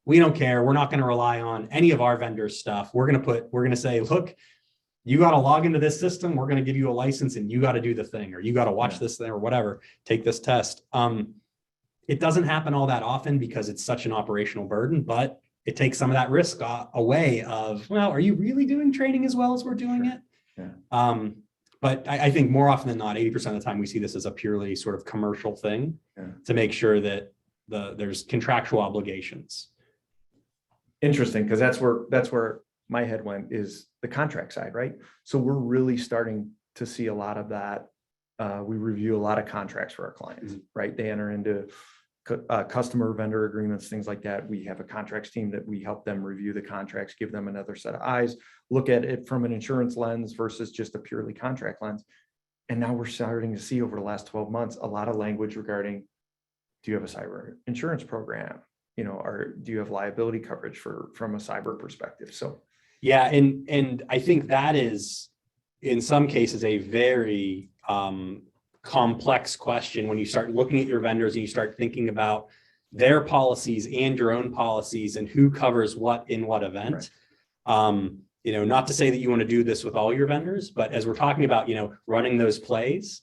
we don't care. We're not going to rely on any of our vendors' stuff. We're going to say, look, you got to log into this system. We're going to give you a license and you got to do the thing, or you got to watch this thing or whatever, take this test. It doesn't happen all that often because it's such an operational burden, but it takes some of that risk away of, well, are you really doing training as well as we're doing it? Yeah. But I think more often than not, 80% of the time we see this as a purely sort of commercial thing to make sure that there's contractual obligations. Interesting, because that's where my head went, is the contract side, right? So we're really starting to see a lot of that. We review a lot of contracts for our clients, right? They enter into customer vendor agreements, things like that. We have a contracts team that we help them review the contracts, give them another set of eyes, look at it from an insurance lens versus just a purely contract lens. And now we're starting to see over the last 12 months, a lot of language regarding, do you have a cyber insurance program? Or do you have liability coverage from a cyber perspective? So, yeah. And I think that is in some cases a very complex question when you start looking at your vendors and you start thinking about their policies and your own policies and who covers what in what event. Right. Not to say that you want to do this with all your vendors, but as we're talking about, running those plays,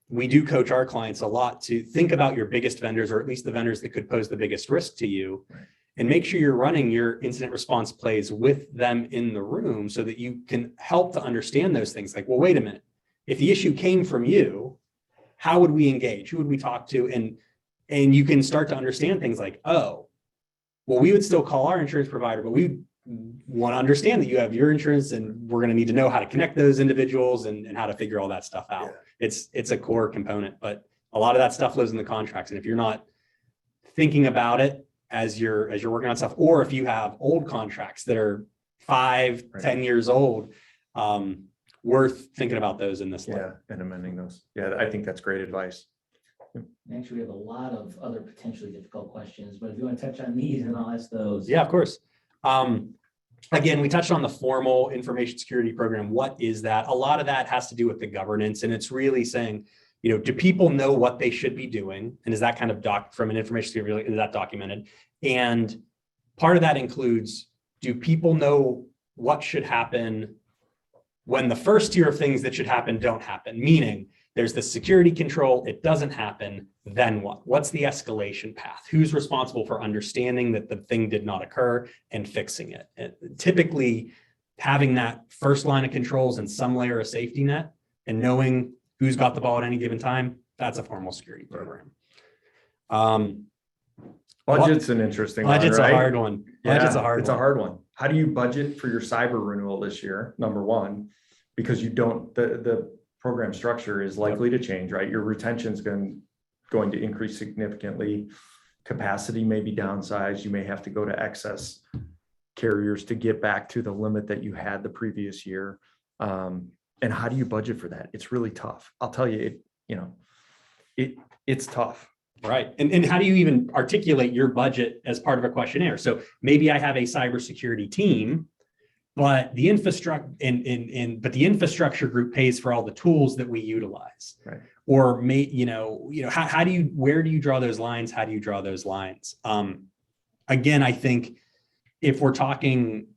we do coach our clients a lot to think about your biggest vendors, or at least the vendors that could pose the biggest risk to you. Right. And make sure you're running your incident response plays with them in the room so that you can help to understand those things. Like, well, wait a minute. If the issue came from you, how would we engage? Who would we talk to? And you can start to understand things like, oh, well, we would still call our insurance provider, but we want to understand that you have your insurance, and we're going to need to know how to connect those individuals and how to figure all that stuff out. Yeah. It's a core component, but a lot of that stuff lives in the contracts. And if you're not thinking about it as you're working on stuff, or if you have old contracts that are 5, 10 years old, worth thinking about those in this level. And amending those. Yeah, I think that's great advice. Actually, we have a lot of other potentially difficult questions, but if you want to touch on these, and I'll ask those. Yeah, of course. Again, we touched on the formal information security program. What is that? A lot of that has to do with the governance, and it's really saying, do people know what they should be doing? And is that kind of from an information security, is that documented? And part of that includes, do people know what should happen when the first tier of things that should happen don't happen? Meaning there's the security control, it doesn't happen, then what? What's the escalation path? Who's responsible for understanding that the thing did not occur and fixing it? And typically, having that first line of controls and some layer of safety net and knowing who's got the ball at any given time, that's a formal security program. Budget's an interesting budget's one, right? A hard one. Budget's a hard it's one. A hard one. How do you budget for your cyber renewal this year? Number one, because you don't, the program structure is likely to change, right? Your retention is going to increase significantly. Capacity may be downsized. You may have to go to excess carriers to get back to the limit that you had the previous year. And how do you budget for that? It's really tough. I'll tell you, it's tough. Right. And how do you even articulate your budget as part of a questionnaire? So maybe I have a cybersecurity team, but the infrastructure but the infrastructure group pays for all the tools that we utilize. Right. Or where do you draw those lines? How do you draw those lines? Again, I think if we're talking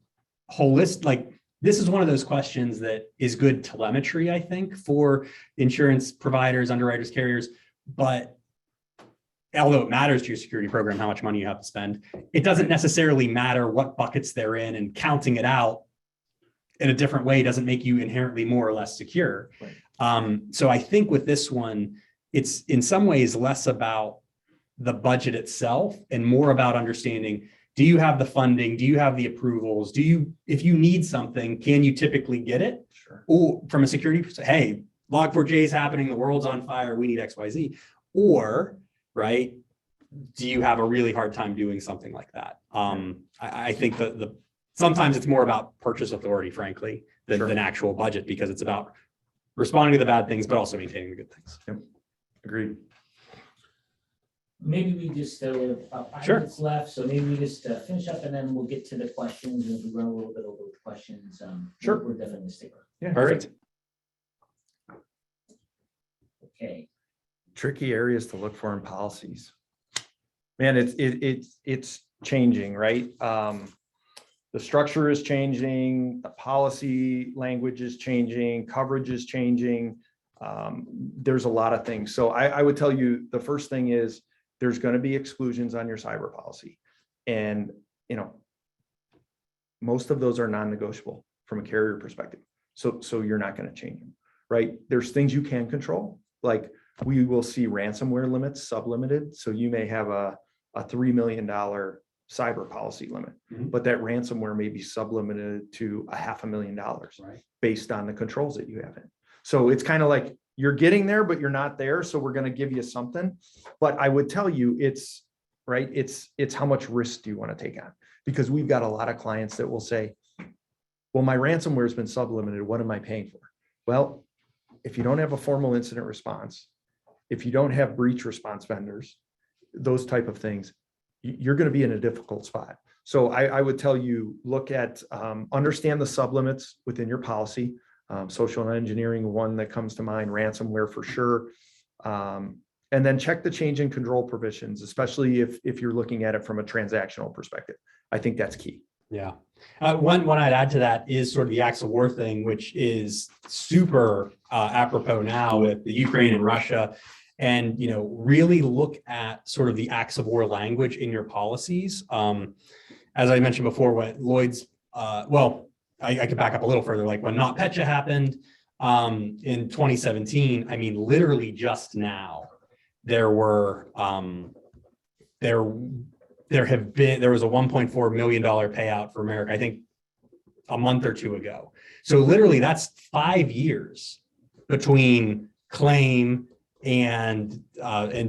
holistic, like this is one of those questions that is good telemetry, I think, for insurance providers, underwriters, carriers, but although it matters to your security program, how much money you have to spend, it doesn't necessarily matter what buckets they're in, and counting it out in a different way doesn't make you inherently more or less secure. Right. So I think with this one, it's in some ways less about the budget itself and more about understanding, do you have the funding? Do you have the approvals? If you need something, can you typically get it? Sure. Or from a security perspective, hey, Log4j is happening, the world's on fire, we need XYZ. Or, right, do you have a really hard time doing something like that? I think that sometimes it's more about purchase authority, frankly, than actual budget, because it's about responding to the bad things, but also maintaining the good things. Yep. Agreed. Maybe we just, we have about 5 minutes left, so maybe we just finish up and then we'll get to the questions, and if we run a little bit over with questions, we're definitely a sticker. Yeah, perfect. Okay. Tricky areas to look for in policies. Man, it's changing, right? The structure is changing, the policy language is changing, coverage is changing. There's a lot of things. So I would tell you, the first thing is there's going to be exclusions on your cyber policy. And, most of those are non-negotiable from a carrier perspective. So you're not going to change them, right? There's things you can control, like we will see ransomware limits sublimited. So you may have a $3 million cyber policy limit, but that ransomware may be sublimited to $500,000 based on the controls that you have in. So it's kind of like, you're getting there, but you're not there. So we're going to give you something. But I would tell you it's right. It's how much risk do you want to take on? Because we've got a lot of clients that will say, well, my ransomware has been sublimited. What am I paying for? Well, if you don't have a formal incident response, if you don't have breach response vendors, those type of things, you're going to be in a difficult spot. So I would tell you, look at, understand the sublimits within your policy. Social engineering, one that comes to mind, ransomware for sure. And then check the change in control provisions, especially if you're looking at it from a transactional perspective. I think that's key. Yeah. One I'd add to that is sort of the acts of war thing, which is super apropos now with the Ukraine and Russia. And, really look at sort of the acts of war language in your policies. As I mentioned before, what Lloyd's, I could back up a little further, like when NotPetya happened in 2017, I mean, literally just now, there was a $1.4 million payout for America, I think a month or two ago. So literally that's 5 years between claim and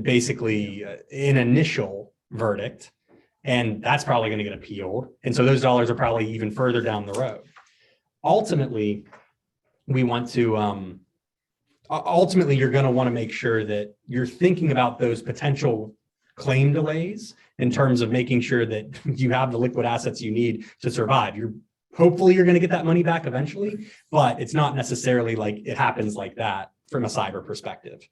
basically an initial verdict. And that's probably going to get appealed. And so those dollars are probably even further down the road. Ultimately, we want to, ultimately, you're going to want to make sure that you're thinking about those potential claim delays in terms of making sure that you have the liquid assets you need to survive. Hopefully you're going to get that money back eventually, but it's not necessarily like it happens like that from a cyber perspective.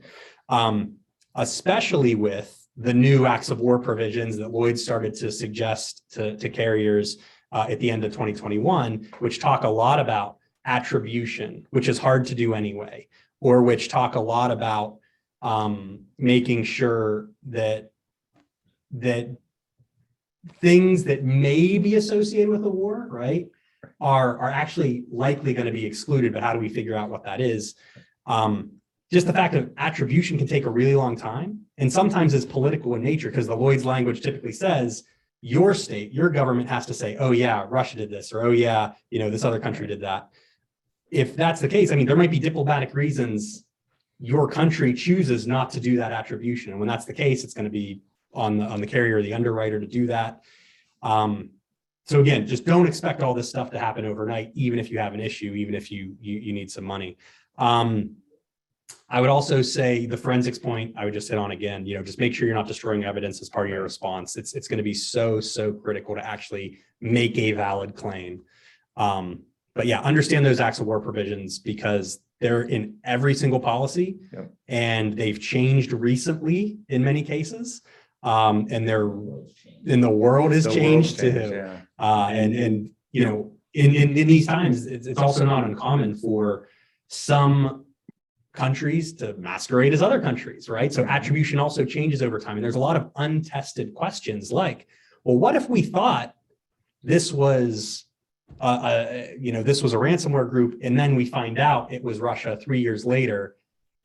Especially with the new acts of war provisions that Lloyd started to suggest to carriers at the end of 2021, which talk a lot about attribution, which is hard to do anyway, or which talk a lot about making sure that things that may be associated with a war, right, are actually likely going to be excluded. But how do we figure out what that is? Just the fact of attribution can take a really long time. And sometimes it's political in nature because the Lloyd's language typically says your state, your government has to say, oh yeah, Russia did this, or oh yeah, this other country did that. If that's the case, I mean, there might be diplomatic reasons your country chooses not to do that attribution. And when that's the case, it's going to be on the carrier or the underwriter to do that. So again, just don't expect all this stuff to happen overnight, even if you have an issue, even if you need some money. I would also say the forensics point, I would just hit on again, just make sure you're not destroying evidence as part of your response. It's going to be so critical to actually make a valid claim. But yeah, understand those acts of war provisions because they're in every single policy. Yep. And they've changed recently in many cases. And the world has changed too. Yeah. And in these times, it's also not uncommon for some countries to masquerade as other countries, right? So attribution also changes over time. And there's a lot of untested questions like, well, what if we thought this was, this was a ransomware group, and then we find out it was Russia 3 years later,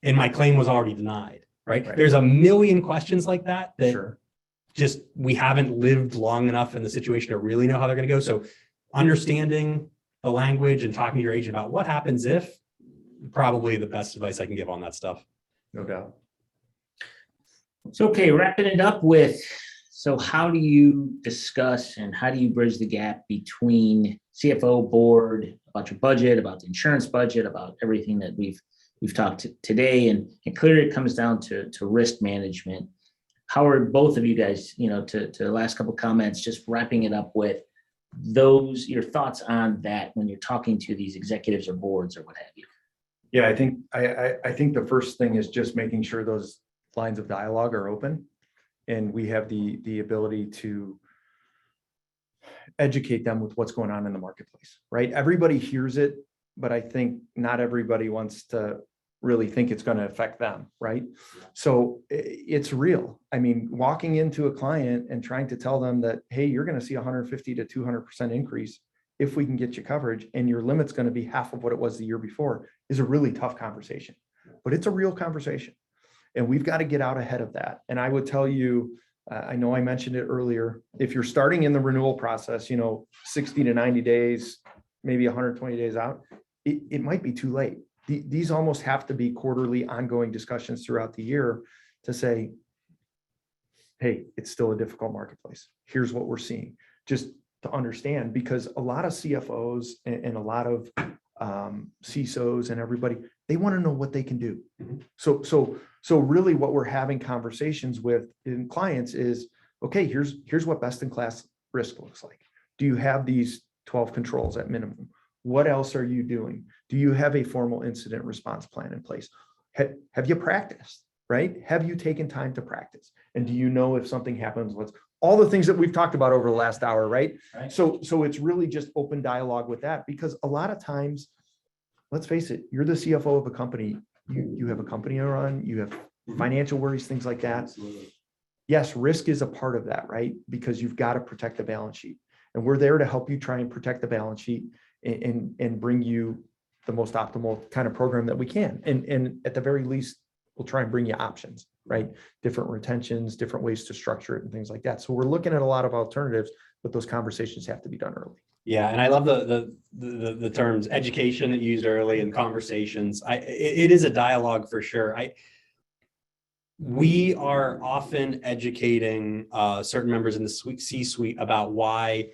and my claim was already denied, right? There's a million questions like that just we haven't lived long enough in the situation to really know how they're going to go. So understanding the language and talking to your agent about what happens if, probably the best advice I can give on that stuff. No doubt. So, okay, wrapping it up with, so how do you discuss and how do you bridge the gap between CFO, board, about your budget, about the insurance budget, about everything that we've talked today, and clearly it comes down to risk management. How are both of you guys, to the last couple of comments, just wrapping it up with your thoughts on that when you're talking to these executives or boards or what have you? Yeah, I think the first thing is just making sure those lines of dialogue are open and we have the ability to educate them with what's going on in the marketplace, right? Everybody hears it, but I think not everybody wants to really think it's going to affect them, right? So it's real. I mean, walking into a client and trying to tell them that, hey, you're going to see 150 to 200% increase if we can get you coverage, and your limit's going to be half of what it was the year before, is a really tough conversation. But it's a real conversation, and we've got to get out ahead of that. And I would tell you, I know I mentioned it earlier, if you're starting in the renewal process, 60 to 90 days, maybe 120 days out, it might be too late. these almost have to be quarterly ongoing discussions throughout the year to say, hey, it's still a difficult marketplace. Here's what we're seeing, just to understand, because a lot of CFOs and a lot of CISOs and everybody, they want to know what they can do. So really what we're having conversations with in clients is, okay, here's what best in class risk looks like. Do you have these 12 controls at minimum? What else are you doing? Do you have a formal incident response plan in place? Have you practiced, right? Have you taken time to practice? And do you know if something happens, what's all the things that we've talked about over the last hour, right? So it's really just open dialogue with that, because a lot of times, let's face it, you're the CFO of a company. You have a company to run, you have financial worries, things like that. Absolutely. Yes, risk is a part of that, right? Because you've got to protect the balance sheet. And we're there to help you try and protect the balance sheet and bring you the most optimal kind of program that we can. And at the very least, we'll try and bring you options, right? Different retentions, different ways to structure it and things like that. So we're looking at a lot of alternatives, but those conversations have to be done early. Yeah, and I love the terms education that you used early and conversations. It is a dialogue for sure. We are often educating certain members in the C-suite about why,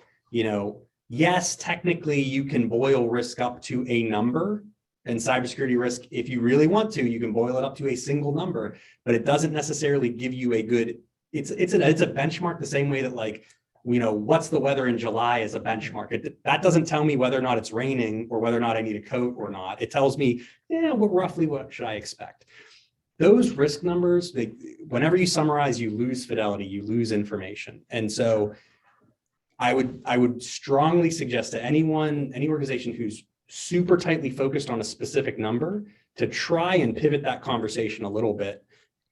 yes, technically you can boil risk up to a number, and cybersecurity risk, if you really want to, you can boil it up to a single number, but it doesn't necessarily give you a good. It's a benchmark the same way that, like, what's the weather in July is a benchmark. That doesn't tell me whether or not it's raining or whether or not I need a coat or not. It tells me, roughly what should I expect. Those risk numbers, whenever you summarize, you lose fidelity, you lose information. And so I would strongly suggest to any organization who's super tightly focused on a specific number to try and pivot that conversation a little bit.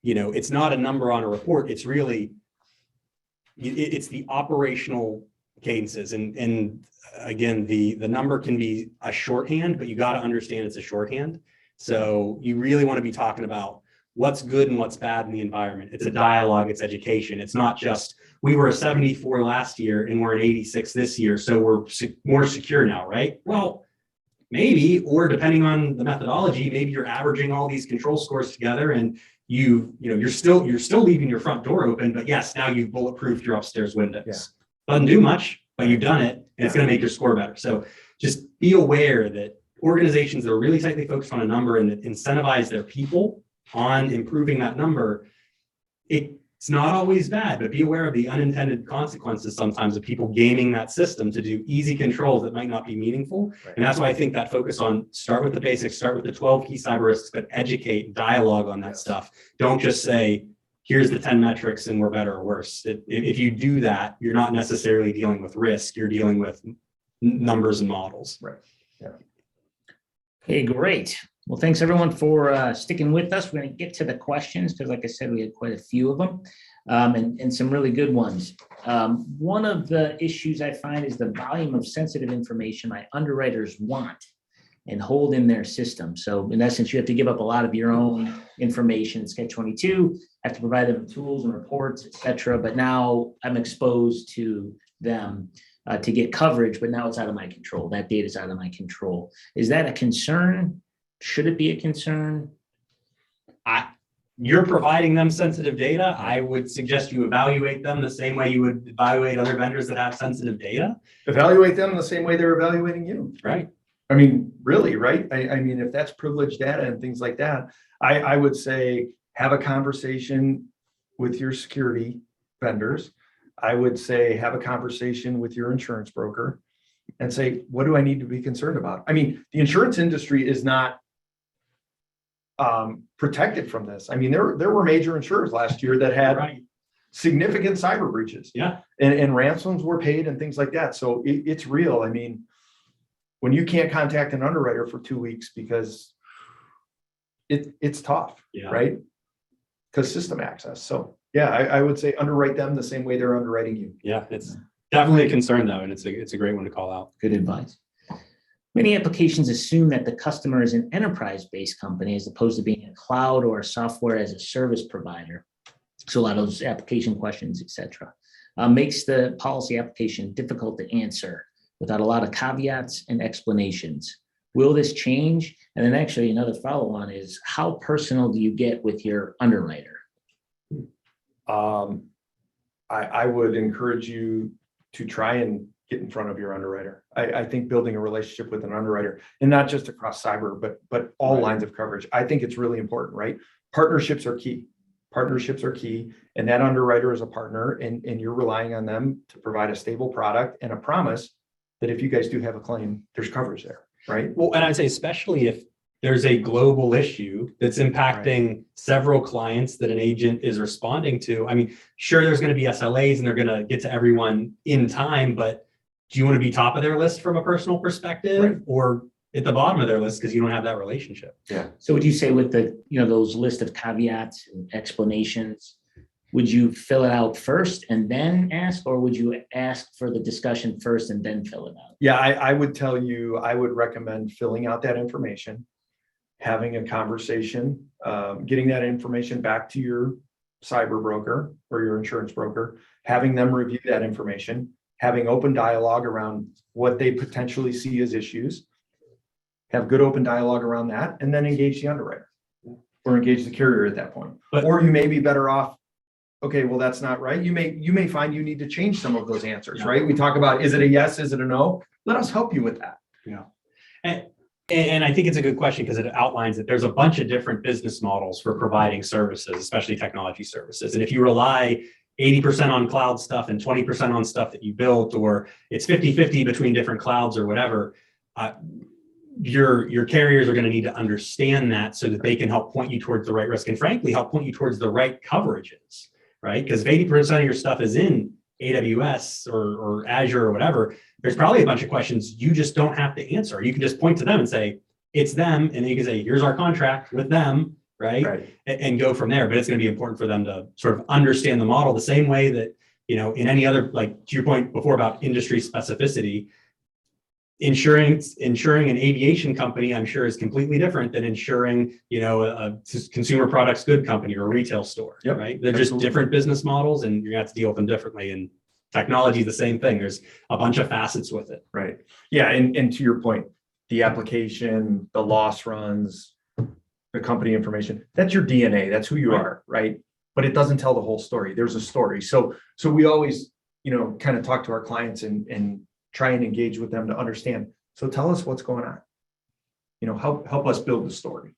It's not a number on a report. It's really, it's the operational cadences. And again, the number can be a shorthand, but you got to understand it's a shorthand. So you really want to be talking about what's good and what's bad in the environment. It's a dialogue, it's education. It's not just, we were a 74 last year and we're an 86 this year, so we're more secure now, right? Well, maybe, or depending on the methodology, maybe you're averaging all these control scores together and you're still leaving your front door open, but yes, now you've bulletproofed your upstairs windows. Yeah. Doesn't do much, but you've done it, and it's going to make your score better. So just be aware that organizations that are really tightly focused on a number and that incentivize their people on improving that number, it's not always bad, but be aware of the unintended consequences sometimes of people gaming that system to do easy controls that might not be meaningful. Right. And that's why I think that focus on start with the basics, start with the 12 key cyber risks, but educate, dialogue on that stuff. Don't just say, here's the 10 metrics and we're better or worse. If you do that, you're not necessarily dealing with risk, you're dealing with numbers and models. Right. Yeah. Okay, great. Well, thanks everyone for sticking with us. We're going to get to the questions because, like I said, we had quite a few of them and some really good ones. One of the issues I find is the volume of sensitive information my underwriters want and hold in their system. So in essence, you have to give up a lot of your own information. It's Catch-22, have to provide them with tools and reports, et cetera. But now I'm exposed to them to get coverage, but now it's out of my control. That data is out of my control. Is that a concern? Should it be a concern? You're providing them sensitive data. I would suggest you evaluate them the same way you would evaluate other vendors that have sensitive data. Evaluate them the same way they're evaluating you. Right. I mean, really, right? I mean, if that's privileged data and things like that, I would say have a conversation with your security vendors. I would say have a conversation with your insurance broker and say, what do I need to be concerned about? I mean, the insurance industry is not protected from this. I mean, there were major insurers last year that had significant cyber breaches. Yeah. And ransoms were paid and things like that. So it's real. I mean, when you can't contact an underwriter for 2 weeks because it's tough, right? Because system access. So yeah, I would say underwrite them the same way they're underwriting you. Yeah, it's definitely a concern though, and it's a great one to call out. Good advice. Many applications assume that the customer is an enterprise-based company as opposed to being a cloud or a software as a service provider. So a lot of those application questions, et cetera, makes the policy application difficult to answer without a lot of caveats and explanations. Will this change? And then actually another follow on is how personal do you get with your underwriter? I would encourage you to try and get in front of your underwriter. I think building a relationship with an underwriter, and not just across cyber, but all lines of coverage, I think it's really important, right? Partnerships are key. Partnerships are key. And that underwriter is a partner, and you're relying on them to provide a stable product and a promise that if you guys do have a claim, there's coverage there, right? Well, and I'd say especially if there's a global issue that's impacting several clients that an agent is responding to. I mean, sure, there's going to be SLAs and they're going to get to everyone in time, but do you want to be top of their list from a personal perspective or at the bottom of their list because you don't have that relationship? Yeah. So would you say with the, those list of caveats and explanations, would you fill it out first and then ask, or would you ask for the discussion first and then fill it out? Yeah, I would tell you, I would recommend filling out that information, having a conversation, getting that information back to your cyber broker or your insurance broker, having them review that information, having open dialogue around what they potentially see as issues, have good open dialogue around that, and then engage the underwriter or engage the carrier at that point. Or you may be better off, okay, well, that's not right. You may find you need to change some of those answers, right? We talk about, is it a yes? Is it a no? Let us help you with that. Yeah. And I think it's a good question because it outlines that there's a bunch of different business models for providing services, especially technology services. And if you rely 80% on cloud stuff and 20% on stuff that you built, or it's 50-50 between different clouds or whatever, your carriers are going to need to understand that so that they can help point you towards the right risk and frankly, help point you towards the right coverages, right? Because if 80% of your stuff is in AWS or Azure or whatever, there's probably a bunch of questions you just don't have to answer. You can just point to them and say, it's them. And then you can say, here's our contract with them, right? And go from there. But it's going to be important for them to sort of understand the model the same way that, in any other, like to your point before about industry specificity, insuring an aviation company, I'm sure, is completely different than insuring, a consumer products good company or a retail store, right? They're just different business models and you're gonna have to deal with them differently. And technology is the same thing. There's a bunch of facets with it. Right. Yeah. And to your point, the application, the loss runs, the company information, that's your DNA. That's who you are, right? But it doesn't tell the whole story. There's a story. So we always, kind of talk to our clients and try and engage with them to understand. So tell us what's going on. Help us build the story.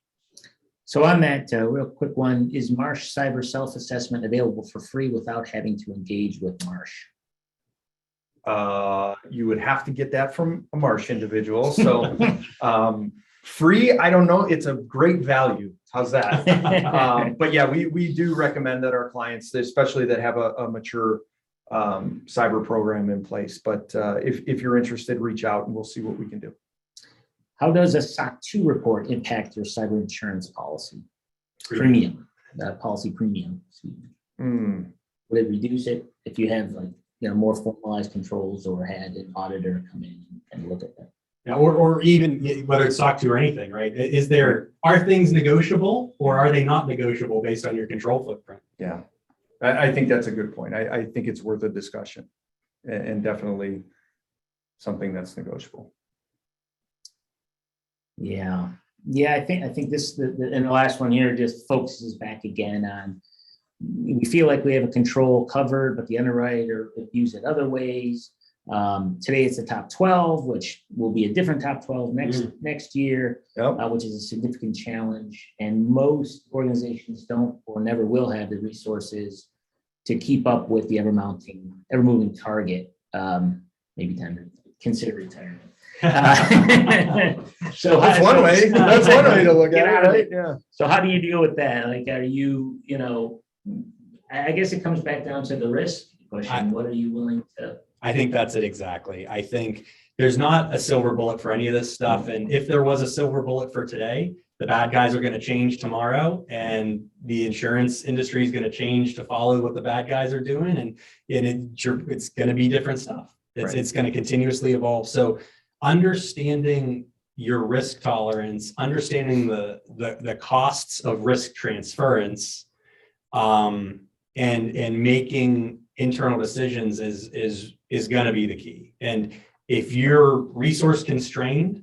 So on that real quick one, is Marsh Cyber Self-Assessment available for free without having to engage with Marsh? You would have to get that from a Marsh individual. So free, I don't know. It's a great value. How's that? But yeah, we do recommend that our clients, especially that have a mature cyber program in place. But if you're interested, reach out and we'll see what we can do. How does a SOC 2 report impact your cyber insurance policy? Policy premium. Would it reduce it if you have more formalized controls or had an auditor come in and look at that? Yeah, or even whether it's SOC 2 or anything, right? Are things negotiable or are they not negotiable based on your control footprint? Yeah, I think that's a good point. I think it's worth a discussion and definitely something that's negotiable. Yeah. I think this and the last one here just focuses back again on, we feel like we have a control covered, but the underwriter could use it other ways. Today it's the top 12, which will be a different top 12 next year, which is a significant challenge. And most organizations don't or never will have the resources to keep up with the ever-moving target. Maybe time to consider retirement. So that's one way. That's one way to look at it, right? Yeah. So how do you deal with that? Are you, I guess it comes back down to the risk question. What are you willing to? I think that's it exactly. I think there's not a silver bullet for any of this stuff. And if there was a silver bullet for today, the bad guys are going to change tomorrow and the insurance industry is going to change to follow what the bad guys are doing. And it's going to be different stuff. It's going to continuously evolve. So understanding your risk tolerance, understanding the costs of risk transference, and making internal decisions is going to be the key. And if you're resource constrained,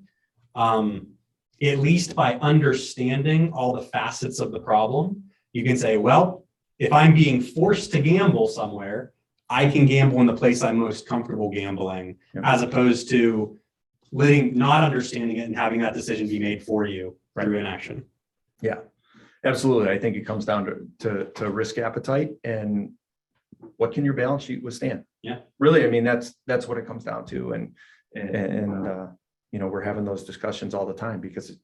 at least by understanding all the facets of the problem, you can say, well, if I'm being forced to gamble somewhere, I can gamble in the place I'm most comfortable gambling, as opposed to not understanding it and having that decision be made for you through inaction. Yeah, absolutely. I think it comes down to risk appetite and what can your balance sheet withstand? Yeah, really. I mean, that's what it comes down to. And we're having those discussions all the time because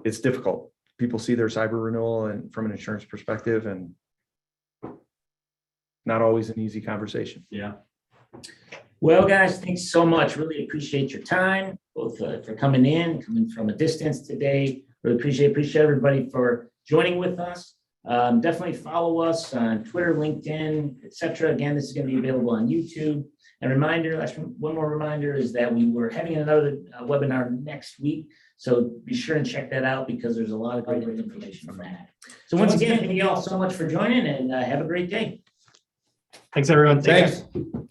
it's difficult. People see their cyber renewal and from an insurance perspective, and not always an easy conversation. Yeah. Well, guys, thanks so much. Really appreciate your time, both for coming from a distance today. Really appreciate everybody for joining with us. Definitely follow us on Twitter, LinkedIn, etc. Again, this is going to be available on YouTube. And one more reminder is that we were having another webinar next week. So be sure and check that out because there's a lot of great information from that. So once again, thank you all so much for joining and have a great day. Thanks, everyone. Take care. Thanks.